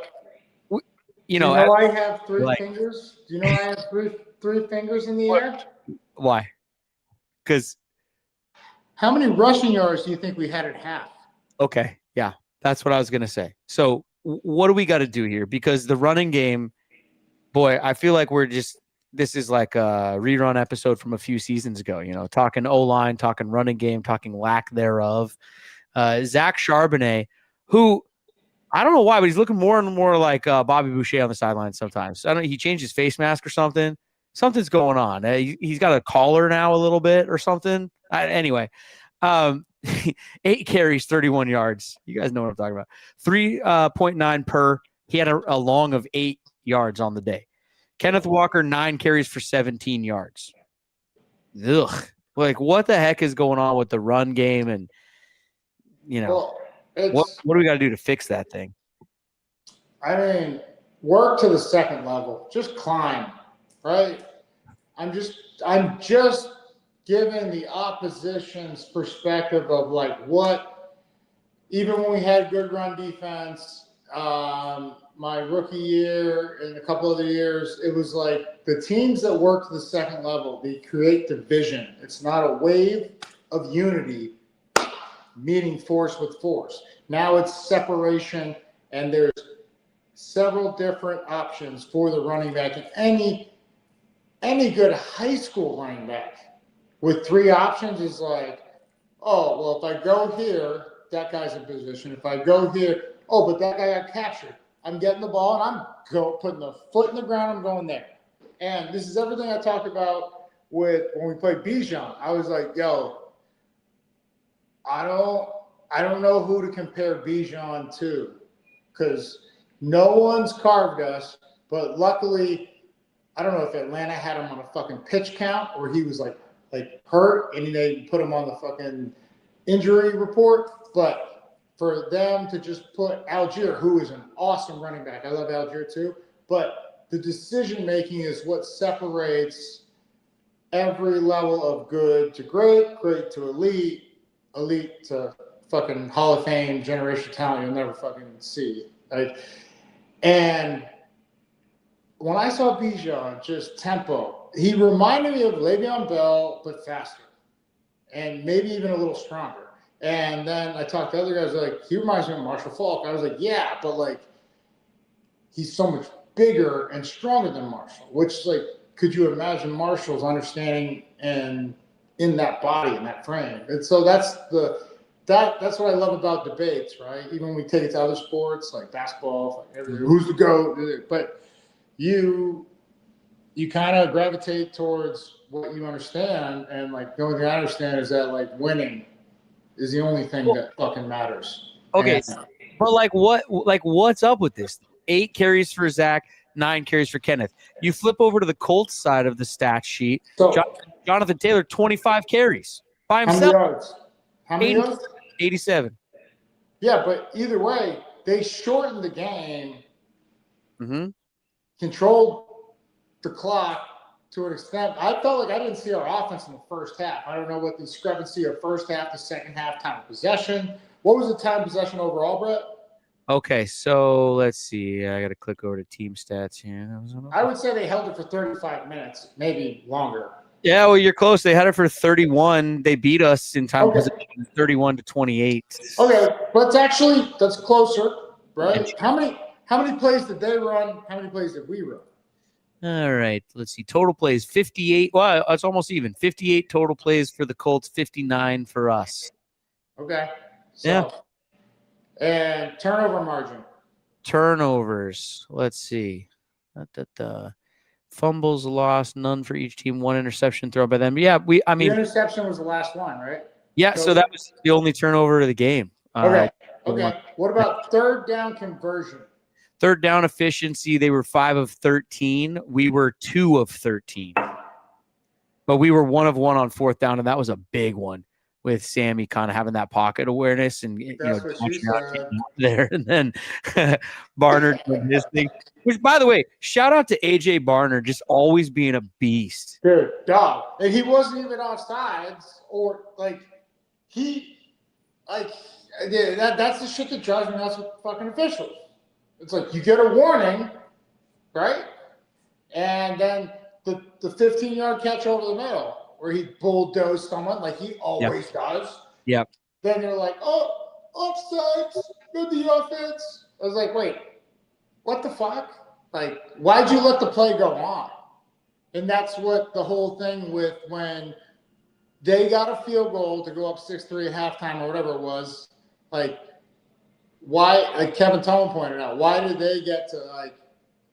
have 3 fingers? Do you know I have three fingers in the air? Why? Because how many rushing yards do you think we had at half? Okay, yeah, that's what I was going to say. So what do we got to do here? Because the running game, boy, I feel like this is like a rerun episode from a few seasons ago, talking O-line, talking running game, talking lack thereof. Zach Charbonnet, who I don't know why, but he's looking more and more like Bobby Boucher on the sideline sometimes. I don't know, he changed his face mask or something. Something's going on. He's got a collar now a little bit or something. Anyway, 8 carries, 31 yards. You guys know what I'm talking about. 3.9 per. He had a long of 8 yards on the day. Kenneth Walker, 9 carries for 17 yards. Ugh. Like, what the heck is going on with the run game? And, what do we got to do to fix that thing? I mean, work to the second level. Just climb, right? I'm just giving the opposition's perspective of like what, even when we had good run defense, my rookie year and a couple other years, it was like the teams that work to the second level, they create division. It's not a wave of unity meeting force with force. Now it's separation, and there's several different options for the running back. And any good high school running back with 3 options is like, oh, well, if I go here, that guy's in position. If I go here, oh, but that guy got captured. I'm getting the ball, and I'm putting the foot in the ground. I'm going there. And this is everything I talked about with when we played Bijan. I was like, yo, I don't know who to compare Bijan to, because no one's carved us. But luckily, I don't know if Atlanta had him on a fucking pitch count or he was like hurt and they put him on the fucking injury report. But for them to just put Algier, who is an awesome running back, I love Algier too, but the decision making is what separates every level of good to great, great to elite, elite to fucking Hall of Fame, generational talent you'll never fucking see. And when I saw Bijan, just tempo, he reminded me of Le'Veon Bell, but faster, and maybe even a little stronger. And then I talked to other guys like, he reminds me of Marshall Faulk. I was like, yeah, but like, he's so much bigger and stronger than Marshall. Which, like, could you imagine Marshall's understanding and in that body, in that frame? And so that's what I love about debates, right? Even when we take it to other sports like basketball, like who's the GOAT? But you kind of gravitate towards what you understand, and like the only thing I understand is that like winning is the only thing that fucking matters. Okay, but what's up with this? 8 carries for Zach, 9 carries for Kenneth. You flip over to the Colts side of the stat sheet. So, Jonathan Taylor, 25 carries by himself. How many yards? 87. Yeah, but either way, they shortened the game, controlled the clock to an extent. I felt like I didn't see our offense in the first half. I don't know what the discrepancy of first half to second half time of possession. What was the time of possession overall, Brett? Okay, so let's see. I got to click over to team stats here. I would say they held it for 35 minutes, maybe longer. Yeah, well, you're close. They had it for 31. They beat us in time possession, 31-28. Okay, but that's closer, right? How many plays did they run? How many plays did we run? All right, let's see. Total plays, 58. Well, it's almost even. 58 total plays for the Colts, 59 for us. Okay. So, and turnover margin. Turnovers. Let's see. Fumbles lost, none for each team. 1 interception thrown by them. Yeah, the interception was the last one, right? Yeah, so that was the only turnover of the game. Okay. What about third down conversion? Third down efficiency, they were 5 of 13. We were 2 of 13. But we were 1 of 1 on fourth down, and that was a big one with Sammy kind of having that pocket awareness and there. And then Barner did his thing. Which, by the way, shout out to AJ Barner, just always being a beast. Dude, dog. And he wasn't even offsides, or like that's the shit that drives me nuts with fucking officials. It's like you get a warning, right? And then the 15-yard catch over the middle where he bulldozed someone like he always does. Yep. Then you're like, oh, offsides, good the offense. I was like, wait, what the fuck? Like, why'd you let the play go on? And that's what the whole thing with when they got a field goal to go up 6-3 at halftime or whatever it was. Like, why? Like Kevin Tone pointed out, why did they get to like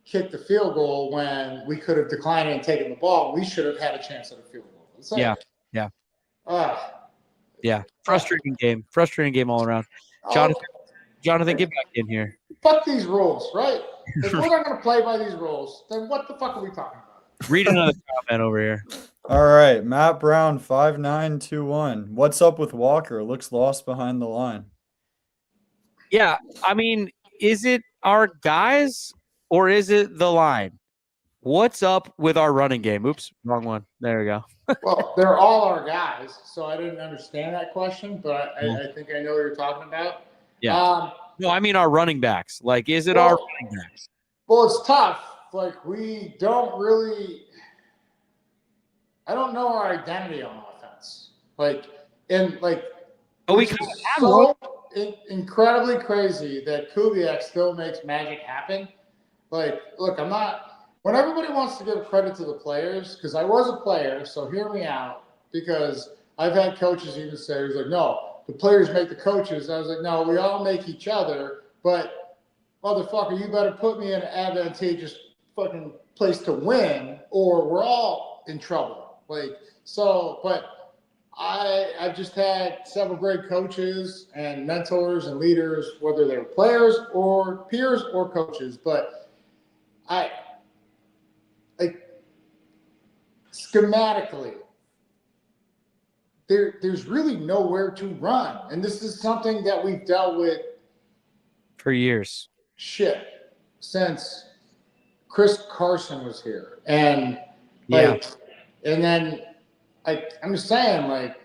kick the field goal when we could have declined it and taken the ball? We should have had a chance at a field goal. It's like, yeah. Frustrating game all around. Jonathan, get back in here. Fuck these rules, right? If we're not going to play by these rules, then what the fuck are we talking about? Read another comment over here. All right, Matt Brown 5921. What's up with Walker? Looks lost behind the line. Yeah, I mean, is it our guys or is it the line? What's up with our running game? Oops, wrong one. There we go. Well, they're all our guys, so I didn't understand that question, but I think I know what you're talking about. Yeah. No, I mean our running backs. Like, is it our running backs? Well, it's tough. Like, we don't really – I don't know our identity on offense. Like, and like – we kind of have one. Incredibly crazy that Kubiak still makes magic happen. Like, look, I'm not – when everybody wants to give credit to the players, because I was a player, so hear me out, because I've had coaches even say, like, no, the players make the coaches. I was like, no, we all make each other, but motherfucker, you better put me in an advantageous fucking place to win, or we're all in trouble. Like, so, but I've just had several great coaches and mentors and leaders, whether they're players or peers or coaches. But schematically, there's really nowhere to run. And this is something that we've dealt with for years. Since Chris Carson was here. And and then I'm just saying, like,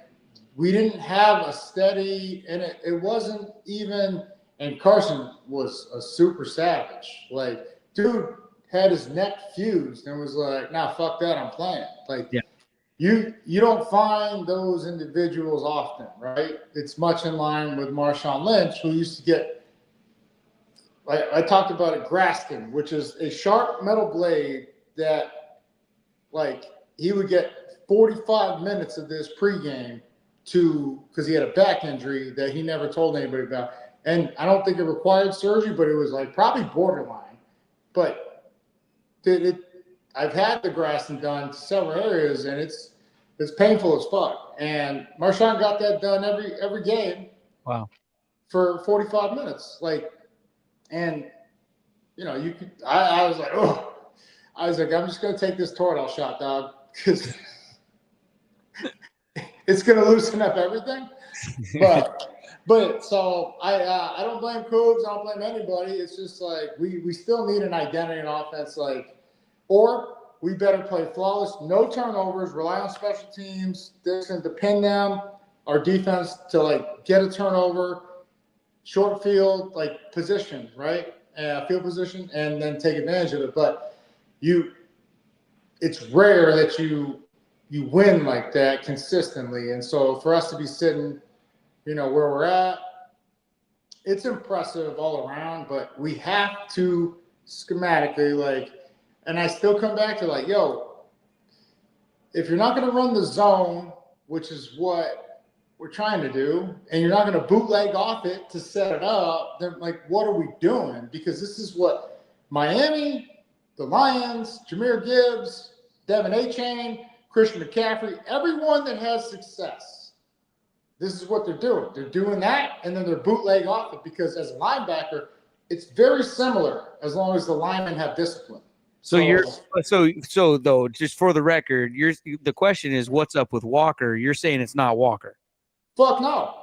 we didn't have a steady, and it wasn't even, and Carson was a super savage. Like, dude had his neck fused and was like, nah, fuck that, I'm playing. Like, you don't find those individuals often, right? It's much in line with Marshawn Lynch, who used to get, I talked about it, Graston, which is a sharp metal blade that, like, he would get 45 minutes of this pregame because he had a back injury that he never told anybody about. And I don't think it required surgery, but it was like probably borderline. But I've had the Graston done several areas, and it's painful as fuck. And Marshawn got that done every game. Wow. For 45 minutes. Like, and you could, I was like, I'm just going to take this Toradol shot, dog, because it's going to loosen up everything. But so I don't blame Coobs. I don't blame anybody. It's just like we still need an identity in offense, like, or we better play flawless, no turnovers, rely on special teams, Dixon to pin them, our defense to like get a turnover, short field, like position, right? Field position, and then take advantage of it. But it's rare that you win like that consistently. And so for us to be sitting, where we're at, it's impressive all around, but we have to schematically, like, and I still come back to like, if you're not going to run the zone, which is what we're trying to do, and you're not going to bootleg off it to set it up, then like, what are we doing? Because this is what Miami, the Lions, Jahmyr Gibbs, Devin A-Chain, Christian McCaffrey, everyone that has success, this is what they're doing. They're doing that, and then they're bootleg off it, because as a linebacker, it's very similar as long as the linemen have discipline. So though, just for the record, the question is, what's up with Walker? You're saying it's not Walker. Fuck no.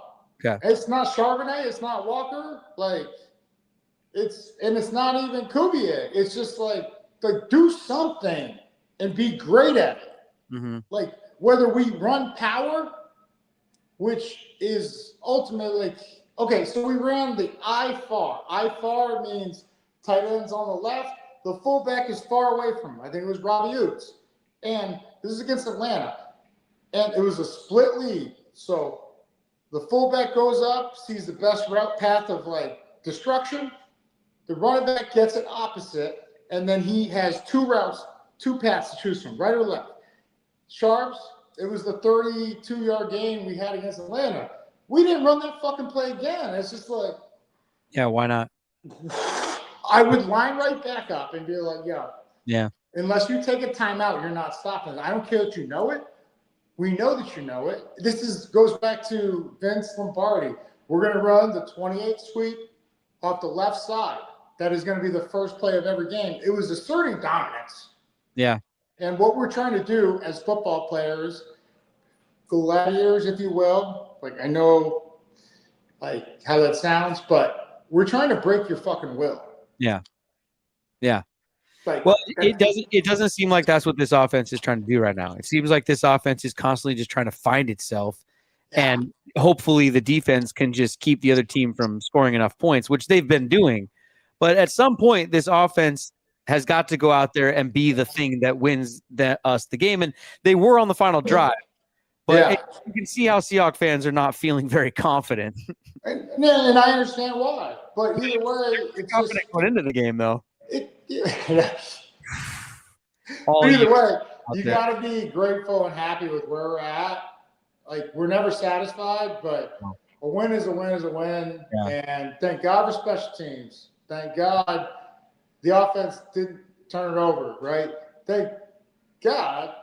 Okay. It's not Charbonnet. It's not Walker. Like, it's not even Kubiak. It's just like do something and be great at it. Mm-hmm. Like, whether we run power, which is ultimately, okay, so we ran the I-FAR. I-FAR means tight ends on the left. The fullback is far away from him. I think it was Robbie Oots. And this is against Atlanta. And it was a split lead. So the fullback goes up, sees the best route path of, like, destruction, The running back gets it opposite, and then he has 2 routes, 2 paths to choose from, right or left. Sharps, it was the 32-yard game we had against Atlanta. We didn't run that fucking play again. It's just like, yeah, why not? I would line right back up and be like, yo, yeah, unless you take a timeout, you're not stopping. I don't care that you know it. We know that you know it. This goes back to Vince Lombardi. We're going to run the 28 sweep off the left side. That is going to be the first play of every game. It was asserting dominance. Yeah. And what we're trying to do as football players, gladiators, if you will, like I know like how that sounds, but we're trying to break your fucking will. Yeah. Yeah. Like, well, it doesn't seem like that's what this offense is trying to do right now. It seems like this offense is constantly just trying to find itself. Yeah. And hopefully the defense can just keep the other team from scoring enough points, which they've been doing. But at some point, this offense has got to go out there and be the thing that wins us the game. And they were on the final drive. But you can see how Seahawks fans are not feeling very confident. And I understand why. But either way, it's confident going into the game, though. Either way, you got to be grateful and happy with where we're at. Like, we're never satisfied, but a win is a win is a win. Yeah. And thank God for special teams. Thank God the offense didn't turn it over, right? Thank God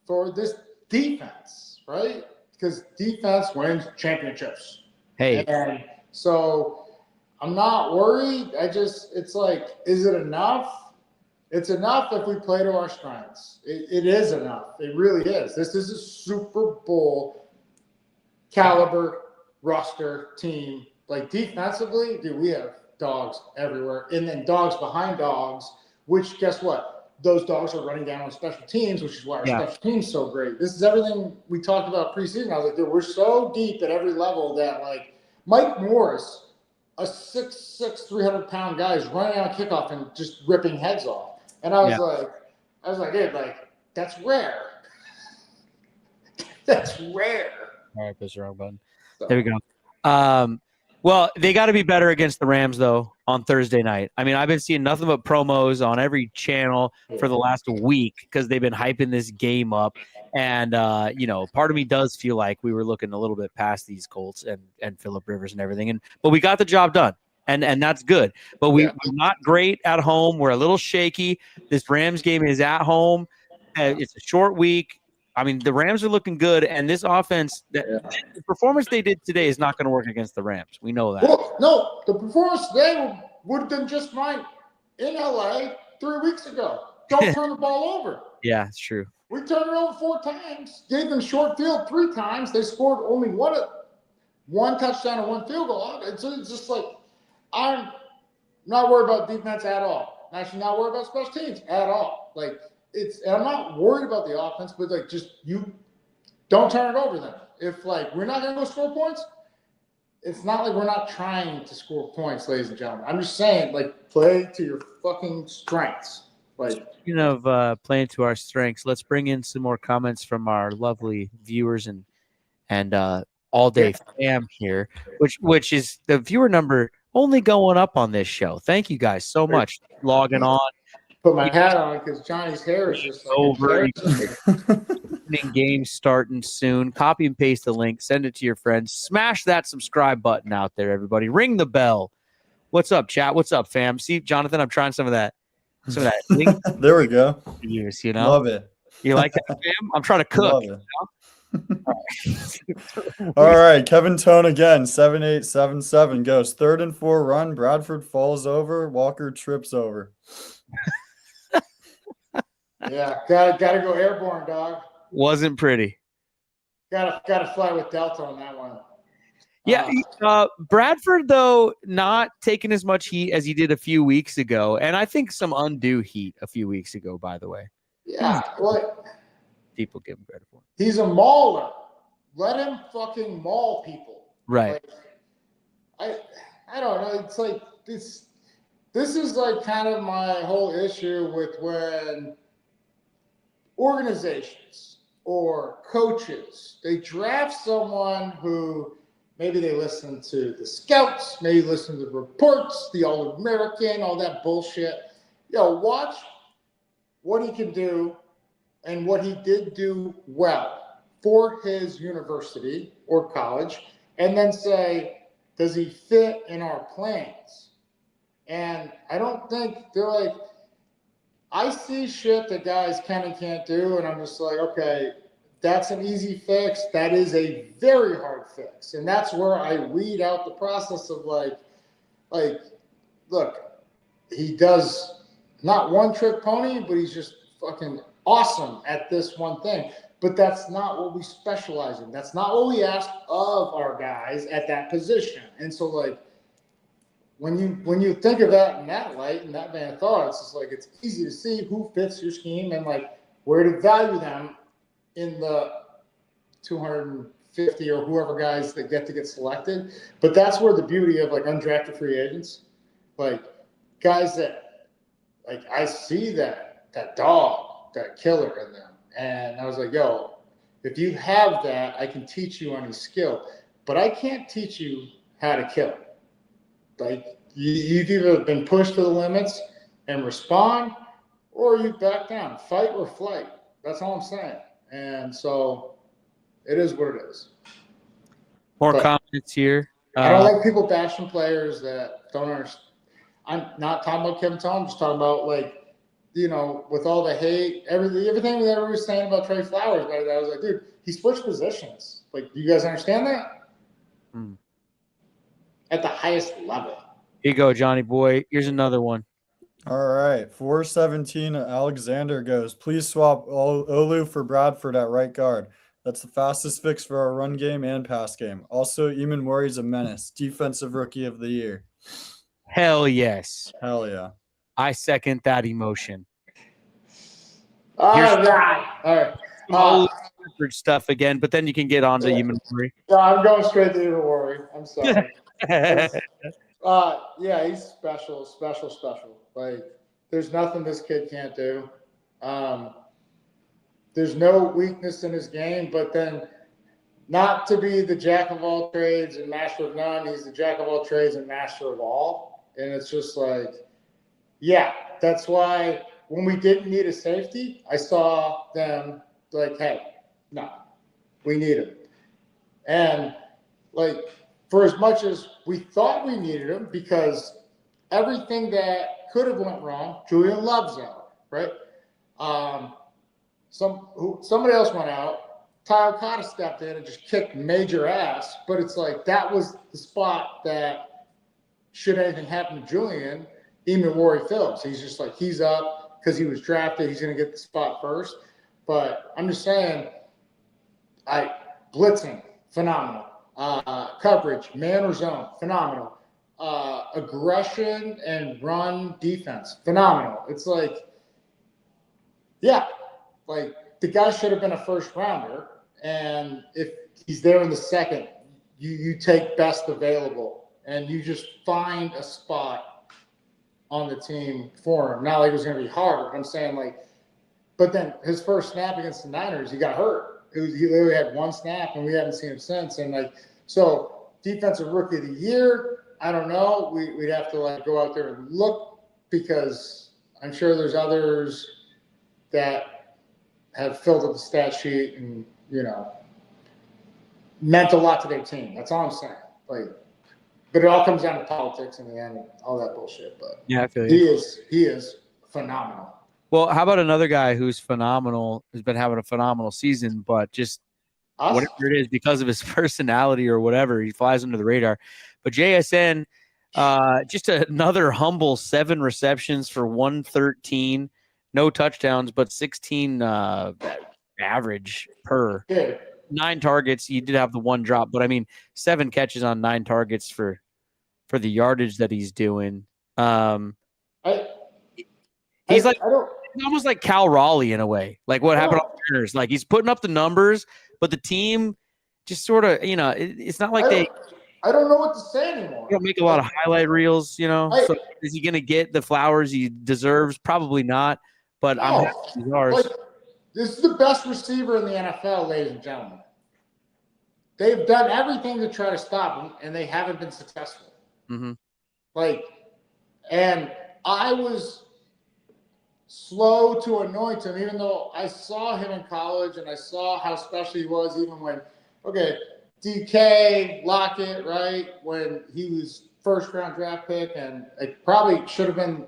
for this defense, right? Because defense wins championships. Hey. And so I'm not worried. It's like, is it enough? It's enough if we play to our strengths. It is enough. It really is. This is a Super Bowl caliber roster team. Like, defensively, dude, we have dogs everywhere. And then dogs behind dogs, which, guess what? Those dogs are running down on special teams, which is why our special team's so great. This is everything we talked about preseason. I was like, dude, we're so deep at every level that, like, Mike Morris, a 6'6", 300-pound guy, is running on kickoff and just ripping heads off. And I was like, hey, like, that's rare. That's rare. All right, push the wrong button. So. There we go. Well, they got to be better against the Rams, though, on Thursday night. I mean, I've been seeing nothing but promos on every channel for the last week because they've been hyping this game up. And, part of me does feel like we were looking a little bit past these Colts and Phillip Rivers and everything. But we got the job done, and that's good. But we're not great at home. We're a little shaky. This Rams game is at home. It's a short week. I mean, the Rams are looking good, and this offense, the performance they did today is not going to work against the Rams. We know that. Well, no, the performance today would have been just fine in LA 3 weeks ago. Don't turn the ball over. Yeah, it's true. We turned it over 4 times, gave them short field 3 times. They scored only one touchdown and 1 field goal. So it's just like, I'm not worried about defense at all. I'm actually not worried about special teams at all. Like, and I'm not worried about the offense, but like, just you don't turn it over then. If like we're not going to go score points, it's not like we're not trying to score points, ladies and gentlemen. I'm just saying, like, play to your fucking strengths. Like, speaking of playing to our strengths, let's bring in some more comments from our lovely viewers and all day fam here, which is the viewer number only going up on this show. Thank you guys so much logging on. Put my hat on because Johnny's hair is just like over. Game starting soon. Copy and paste the link. Send it to your friends. Smash that subscribe button out there, everybody. Ring the bell. What's up, chat? What's up, fam? See, Jonathan, I'm trying some of that. There we go. Use, you know, love it. You like that, fam? I'm trying to cook. All right, Kevin Tone again. 7877 goes 3rd and 4 run. Bradford falls over. Walker trips over. Yeah, gotta go airborne, dog. Wasn't pretty. Gotta fly with Delta on that one. Yeah, Bradford, though, not taking as much heat as he did a few weeks ago, and I think some undue heat a few weeks ago, by the way. Yeah, well, people give him credit for. He's a mauler. Let him fucking maul people. Right. Like, I don't know. It's like this is like kind of my whole issue with when organizations or coaches, they draft someone who Maybe they listen to the scouts. Maybe listen to the reports, the All-American, all that bullshit. Watch what he can do and what he did do well for his university or college, and then say, does he fit in our plans? And I don't think they're like, I see shit that guys can and can't do, and I'm just like, okay, that's an easy fix. That is a very hard fix. And that's where I weed out the process of like, look, he does not one trick pony, but he's just fucking awesome at this one thing. But that's not what we specialize in. That's not what we ask of our guys at that position. And so, like, when you think of that in that light, in that vein of thought, it's just like it's easy to see who fits your scheme and like where to value them in the 250 or whoever guys that get selected. But that's where the beauty of like undrafted free agents, like guys that like I see that dog, that killer in them. And I was like, yo, if you have that, I can teach you any skill, but I can't teach you how to kill. Like you've either been pushed to the limits and respond, or you back down, fight or flight. That's all I'm saying. And so it is what it is. More comments here. I don't like people bashing players that don't understand. I'm not talking about Kevin Tom. I'm just talking about like, with all the hate, everything that everybody was saying about Trey Flowers, I was like, dude, he switched positions. Like, do you guys understand that? At the highest level. Here you go, Johnny boy. Here's another one. All right. 417 Alexander goes, please swap Olu for Bradford at right guard. That's the fastest fix for our run game and pass game. Also, Eamon Murray's a menace. Defensive rookie of the year. Hell yes. Hell yeah. I second that emotion. All right. Stuff again, but then you can get on to Eamon Murray. No, I'm going straight to Eamon Murray. I'm sorry. Yeah, he's special. Like, there's nothing this kid can't do. There's no weakness in his game, but then not to be the jack of all trades and master of none, he's the jack of all trades and master of all. And it's just like, yeah, that's why when we didn't need a safety, I saw them like, hey, no, we need him. And like, for as much as we thought we needed him, because everything that could have went wrong, Julian Love's out, right? Somebody else went out. Ty Okada stepped in and just kicked major ass, but it's like that was the spot that, should anything happen to Julian, Eamon Murray fills. He's just like, he's up because he was drafted. He's going to get the spot first. But I'm just saying, blitzing, phenomenal. Coverage, man or zone, phenomenal. Aggression and run defense, phenomenal. It's like, yeah, like the guy should have been a first rounder. And if he's there in the second, you take best available and you just find a spot on the team for him. Not like it was going to be hard, but I'm saying like, but then his first snap against the Niners, he got hurt. He literally had one snap and we haven't seen him since. And like, so defensive rookie of the year, I don't know. We'd have to like go out there and look, because I'm sure there's others that have filled up the stat sheet and, meant a lot to their team. That's all I'm saying. Like, but it all comes down to politics in the end and all that bullshit. But yeah, I feel you. He is phenomenal. Well, how about another guy who's phenomenal, who's been having a phenomenal season, but just whatever it is, because of his personality or whatever, he flies under the radar. But JSN, just another humble 7 receptions for 113, no touchdowns, but 16 average per. Yeah. 9 targets. He did have the 1 drop, but I mean, 7 catches on 9 targets for the yardage that he's doing. He's almost like Cal Raleigh in a way, like what happened on Mariners. Like he's putting up the numbers, but the team just sort of, it's not like I don't know what to say anymore. They don't make a lot of highlight reels, So is he going to get the flowers he deserves? Probably not. But I'm happy he's ours. This is the best receiver in the NFL, ladies and gentlemen. they've done everything to try to stop him, and they haven't been successful. Mm-hmm. And I was slow to anoint him, even though I saw him in college and I saw how special he was, even when, DK, Lockett, right, when he was first-round draft pick, and it probably should have been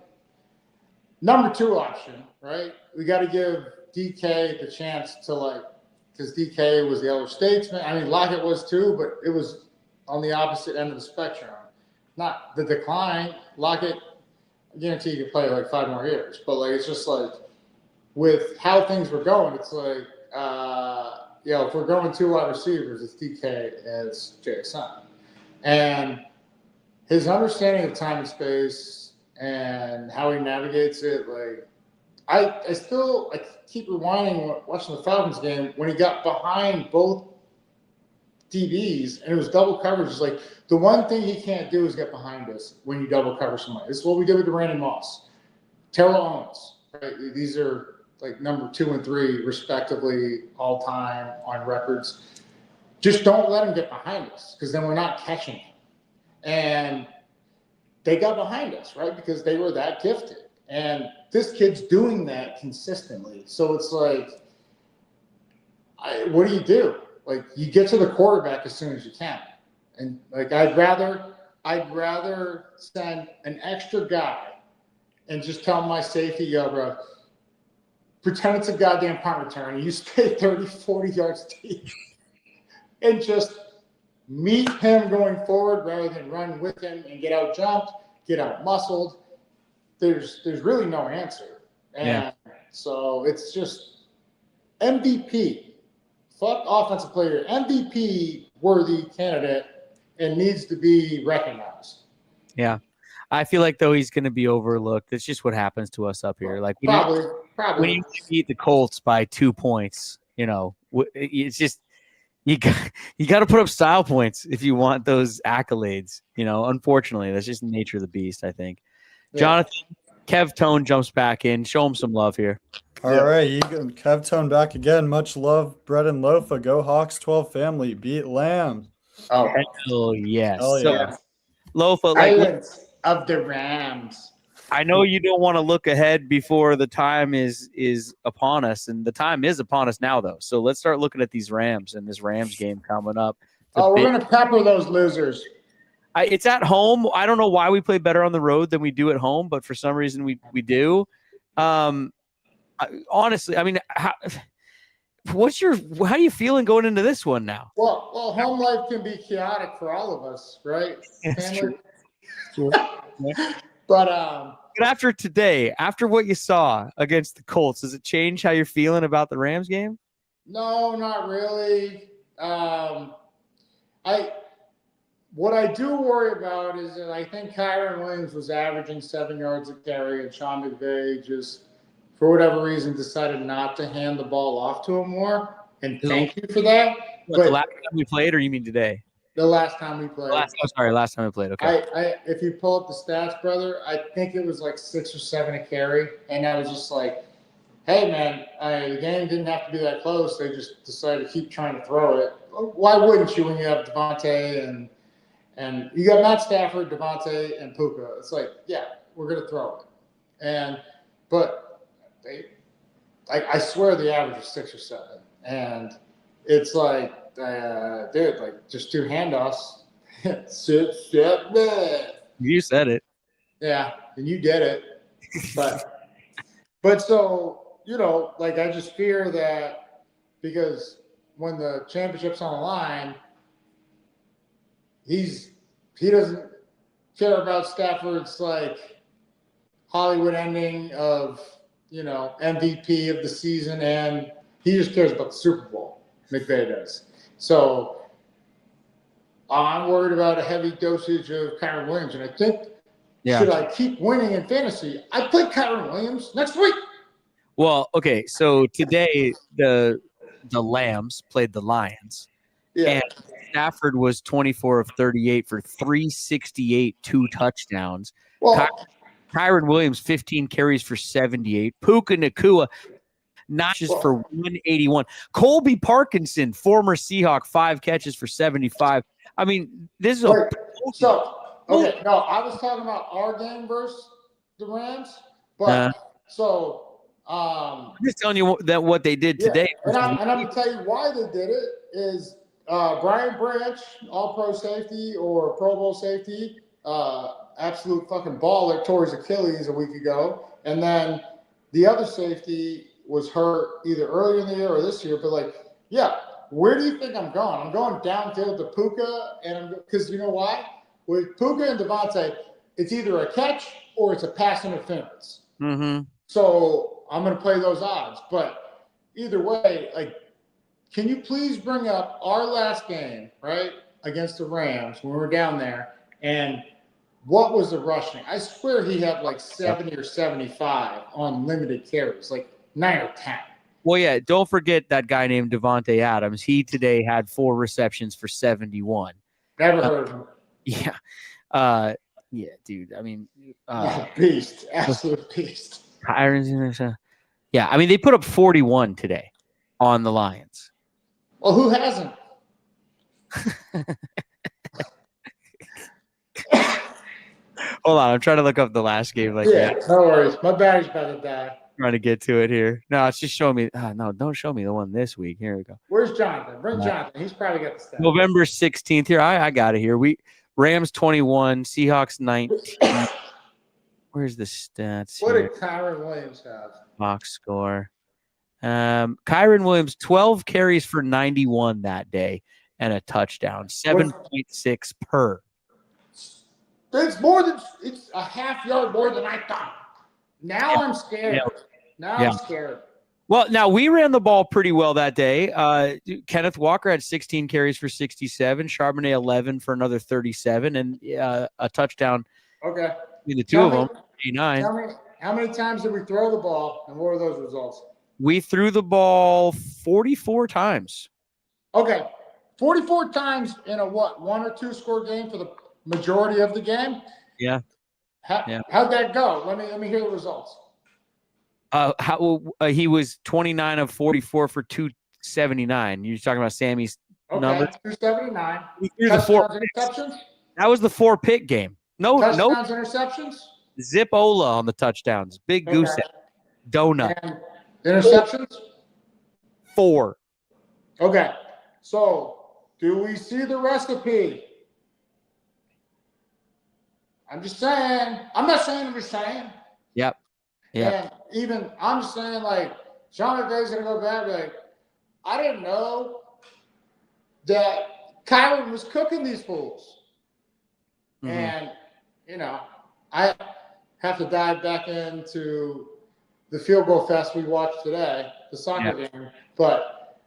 number 2 option, right? We got to give DK the chance to, because DK was the elder statesman. I mean, Lockett was too, but it was on the opposite end of the spectrum. Not the decline. Lockett, I guarantee you could play 5 more years. But it's just with how things were going, it's if we're going 2 wide receivers, it's DK and it's JSN. And his understanding of time and space and how he navigates it, I keep rewinding watching the Falcons game when he got behind both DBs and it was double coverage. It's the one thing he can't do is get behind us when you double cover somebody. This is what we did with Brandon Moss, Terrell Owens. Right? These are number 2 and 3 respectively all time on records. Just don't let him get behind us because then we're not catching him. And they got behind us, right? Because they were that gifted. And this kid's doing that consistently. So it's what do you do? You get to the quarterback as soon as you can. And I'd rather send an extra guy and just tell my safety, yo, bro, pretend it's a goddamn punt return. And you stay 30, 40 yards deep and just meet him going forward rather than run with him and get out jumped, get out muscled. There's really no answer. And so it's just MVP. Fuck offensive player. MVP worthy candidate and needs to be recognized. Yeah. I feel though he's going to be overlooked. It's just what happens to us up here. Probably. When you beat the Colts by 2 points, it's just you got to put up style points if you want those accolades. Unfortunately, that's just the nature of the beast, I think. Yeah. Jonathan, Kev Tone jumps back in. Show him some love here. All right, Kev Tone back again. Much love, Brett and Lofa. Go Hawks 12 family. Beat Lambs. Oh yes. Hell yeah. So, Lofa, Islands of the Rams. I know you don't want to look ahead before the time is upon us, and the time is upon us now, though. So let's start looking at these Rams and this Rams game coming up. We're going to pepper those losers. It's at home. I don't know why we play better on the road than we do at home, but for some reason we do. Honestly, I mean, how are you feeling going into this one now? Well, home life can be chaotic for all of us, right? That's true. But after today, after what you saw against the Colts, does it change how you're feeling about the Rams game? No, not really. What I do worry about is that I think Kyron Williams was averaging 7 yards a carry, and Sean McVay just, for whatever reason, decided not to hand the ball off to him more. And thank you for that. The last time we played, or you mean today? The last time we played. Last time we played. Okay. If you pull up the stats, brother, I think it was 6 or 7 a carry, and I was just hey, man, the game didn't have to be that close. They just decided to keep trying to throw it. Why wouldn't you when you have Devontae and you got Matt Stafford, Devontae, and Puka? It's we're going to throw it. But I swear the average is 6 or 7. And it's dude, just 2 handoffs. Sit, man. You said it. Yeah, and you did it. But so, I just fear that because when the championship's on the line, he doesn't care about Stafford's Hollywood ending of MVP of the season, and he just cares about the Super Bowl. McVay does. So I'm worried about a heavy dosage of Kyron Williams, and I think should I keep winning in fantasy? I play Kyron Williams next week. Well, okay, so today the Lambs played the Lions. Yeah. And Stafford was 24 of 38 for 368, 2 touchdowns. Well, Kyron Williams, 15 carries for 78. Puka Nacua, not just for 181. Colby Parkinson, former Seahawk, 5 catches for 75. I mean, this is okay. No, I was talking about our game versus the Rams, but I'm just telling you that what they did today. And I'm going to tell you why they did it is Brian Branch, all-pro safety or Pro Bowl safety, absolute fucking baller, tore his Achilles a week ago. And then the other safety was hurt either earlier in the year or this year. But, where do you think I'm going? I'm going downfield to Puka, because you know why? With Puka and Davante, it's either a catch or it's a pass interference. Mm-hmm. So I'm going to play those odds. But either way, can you please bring up our last game, right, against the Rams when we were down there, and what was the rushing? I swear he had 70 or 75 on limited carries, 9 or 10. Well, yeah, don't forget that guy named Devontae Adams. He today had 4 receptions for 71. Never heard of him. Yeah. Yeah, dude. I mean, beast. Absolute beast. Yeah, I mean, they put up 41 today on the Lions. Well, who hasn't? Hold on, I'm trying to look up the last game. No worries. My battery's about to die. Trying to get to it here. No, it's just showing me. No, don't show me the one this week. Here we go. Where's Jonathan? Bring Jonathan. He's probably got the stats. November 16th. Here, I got it here. Rams 21, Seahawks 19. Where's the stats? What did Kyron Williams have? Box score. Kyron Williams 12 carries for 91 that day and a touchdown. 7.6 per. It's a half yard more than I thought. Now I'm scared. I'm scared. Well, now we ran the ball pretty well that day. Kenneth Walker had 16 carries for 67, Charbonnet 11 for another 37, and a touchdown. Okay. Between the two of them, 89. Tell me, how many times did we throw the ball, and what were those results? We threw the ball 44 times. Okay. 44 times in a 1 or 2 score game for the majority of the game? Yeah. How'd that go? Let me hear the results. He was 29 of 44 for 279. You're talking about Sammy's numbers? 279. Touchdowns, interceptions? That was the 4-pick game. Touchdowns, interceptions? Zip Ola on the touchdowns. Big goose egg. Donut. And interceptions? 4. Okay. So, do we see the recipe? I'm just saying. I'm not saying. I'm just saying. Yep. And even I'm just saying, Sean McVay's going to go back and be I didn't know that Kyron was cooking these fools. Mm-hmm. And, I have to dive back into the field goal fest we watched today, the soccer game. But,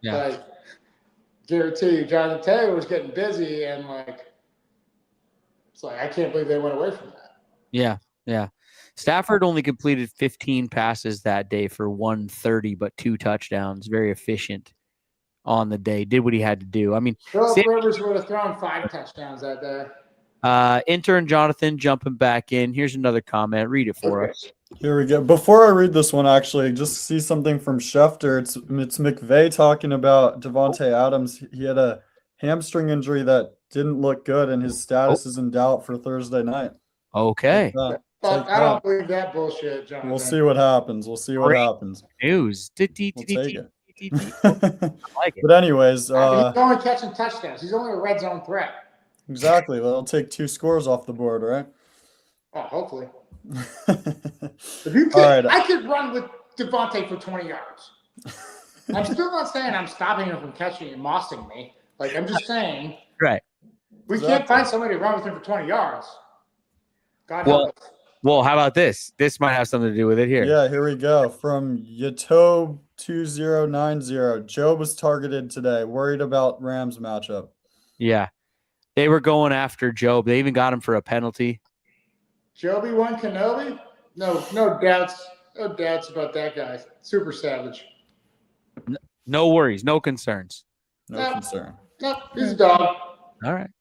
guarantee you, Jonathan Taylor was getting busy and, it's I can't believe they went away from that. Yeah. Stafford only completed 15 passes that day for 130, but 2 touchdowns. Very efficient on the day. Did what he had to do. I mean, Philip Rivers would have thrown 5 touchdowns that day. Intern Jonathan jumping back in. Here's another comment. Read it for us. Here we go. Before I read this one, actually, just see something from Schefter. It's McVay talking about Devontae Adams. He had a hamstring injury that didn't look good, and his status is in doubt for Thursday night. Okay. I don't believe that bullshit, Jonathan. We'll see what happens. News. I like it. But anyways, he's only catching touchdowns. He's only a red zone threat. Exactly. That'll take 2 scores off the board, right? Oh, hopefully. If you could, I could run with Devontae for 20 yards. I'm still not saying I'm stopping him from catching and mossing me. I'm just saying. Right. We can't find somebody to run with him for 20 yards. God help us. Well, how about this? This might have something to do with it here. Yeah, here we go. From Yatob2090. Joe was targeted today. Worried about Rams matchup. Yeah. They were going after Job. They even got him for a penalty. Joby won Kenobi? No doubts. No doubts about that guy. Super savage. No worries. No concerns. No concern. No, he's a dog. All right.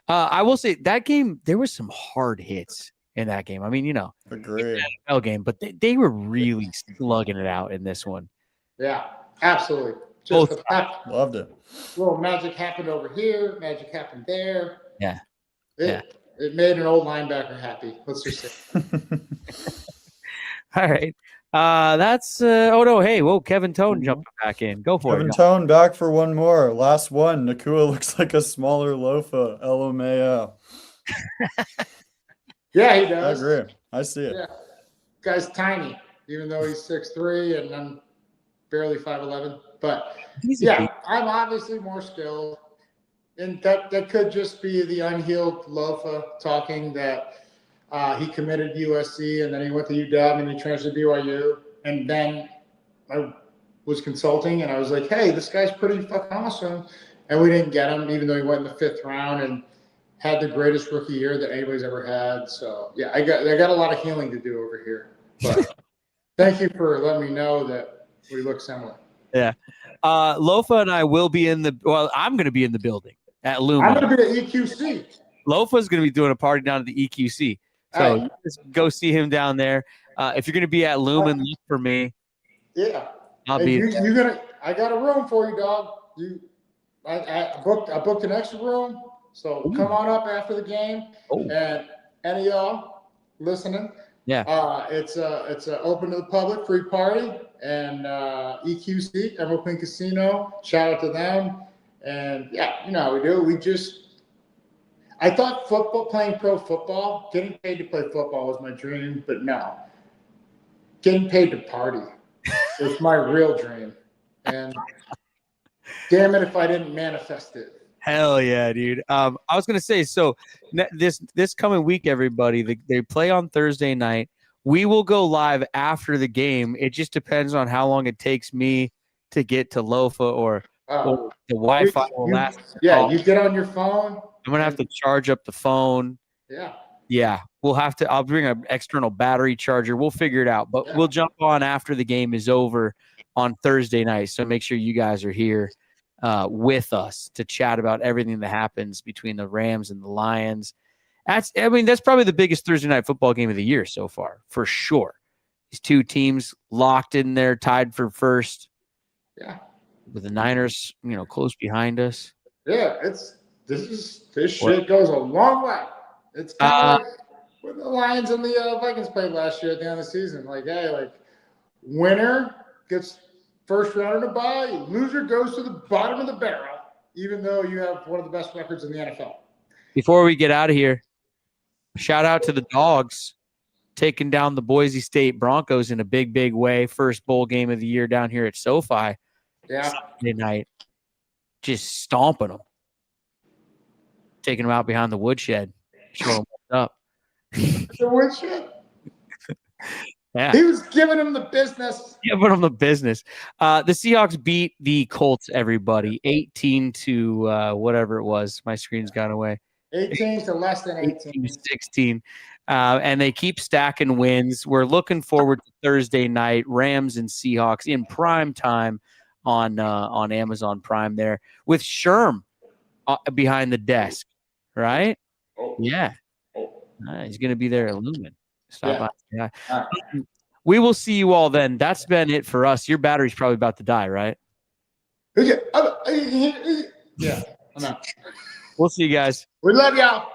I will say that game, there was some hard hits in that game. I mean, Agreed. NFL game, but they were really slugging it out in this one. Yeah, absolutely. Just loved it. Little magic happened over here. Magic happened there. Yeah. It made an old linebacker happy. Let's just say. All right. That's oh no, hey, whoa, Kevin Tone jumped back in. Go for Kevin it. Tone back for one more. Last one. Nakua looks like a smaller Lofa. LMAO. Yeah, he does. I agree. I see it. Yeah. Guy's tiny, even though he's 6'3" and I'm barely 5'11". But I'm obviously more skilled. And that could just be the unhealed Lofa talking that he committed to USC and then he went to UW and he transferred to BYU. And then I was consulting and I was like, hey, this guy's pretty fucking awesome. And we didn't get him, even though he went in the 5th round and had the greatest rookie year that anybody's ever had. So, yeah, I got a lot of healing to do over here. But thank you for letting me know that we look similar. Yeah. Lofa and I will be I'm going to be in the building at Luma. I'm going to be at EQC. Lofa's going to be doing a party down at the EQC. So just go see him down there. If you're going to be at Lumen, look for me. Yeah. I'll be I got a room for you, dog. I booked an extra room. So come on up after the game. And any of y'all listening. Yeah. It's a open to the public free party and EQC, Emerald Queen Casino. Shout out to them. And yeah, you know how we do. I thought playing pro football, getting paid to play football was my dream, but no. Getting paid to party was my real dream. And damn it if I didn't manifest it. Hell yeah, dude. I was going to say, so this coming week, everybody, they play on Thursday night. We will go live after the game. It just depends on how long it takes me to get to Lofa or the Wi-Fi will last. Yeah, you get on your phone. I'm going to have to charge up the phone. Yeah. Yeah, I'll bring an external battery charger. We'll figure it out. But we'll jump on after the game is over on Thursday night. So make sure you guys are here with us to chat about everything that happens between the Rams and the Lions. That's probably the biggest Thursday night football game of the year so far, for sure. These two teams locked in there, tied for first. Yeah. With the Niners, close behind us. Yeah, this shit goes a long way. It's kind of like when the Lions and the Vikings played last year at the end of the season. Like, hey, winner gets first round in a bye, loser goes to the bottom of the barrel, even though you have one of the best records in the NFL. Before we get out of here, shout out to the Dogs taking down the Boise State Broncos in a big, big way. First bowl game of the year down here at SoFi. Yeah. Saturday night. Just stomping them. Taking them out behind the woodshed. Showing them what's up. The woodshed? Yeah. He was giving him the business. Giving them the business. The Seahawks beat the Colts, everybody. 18 to whatever it was. My screen's gone away. 18 to less than 18. 16. And they keep stacking wins. We're looking forward to Thursday night, Rams and Seahawks in prime time on Amazon Prime there with Sherm behind the desk, right? Oh. Yeah. He's going to be there at Lumen. Stop by. Yeah. Right. We will see you all then. That's been it for us. Your battery's probably about to die, right? Yeah, I'm out. We'll see you guys. We love y'all.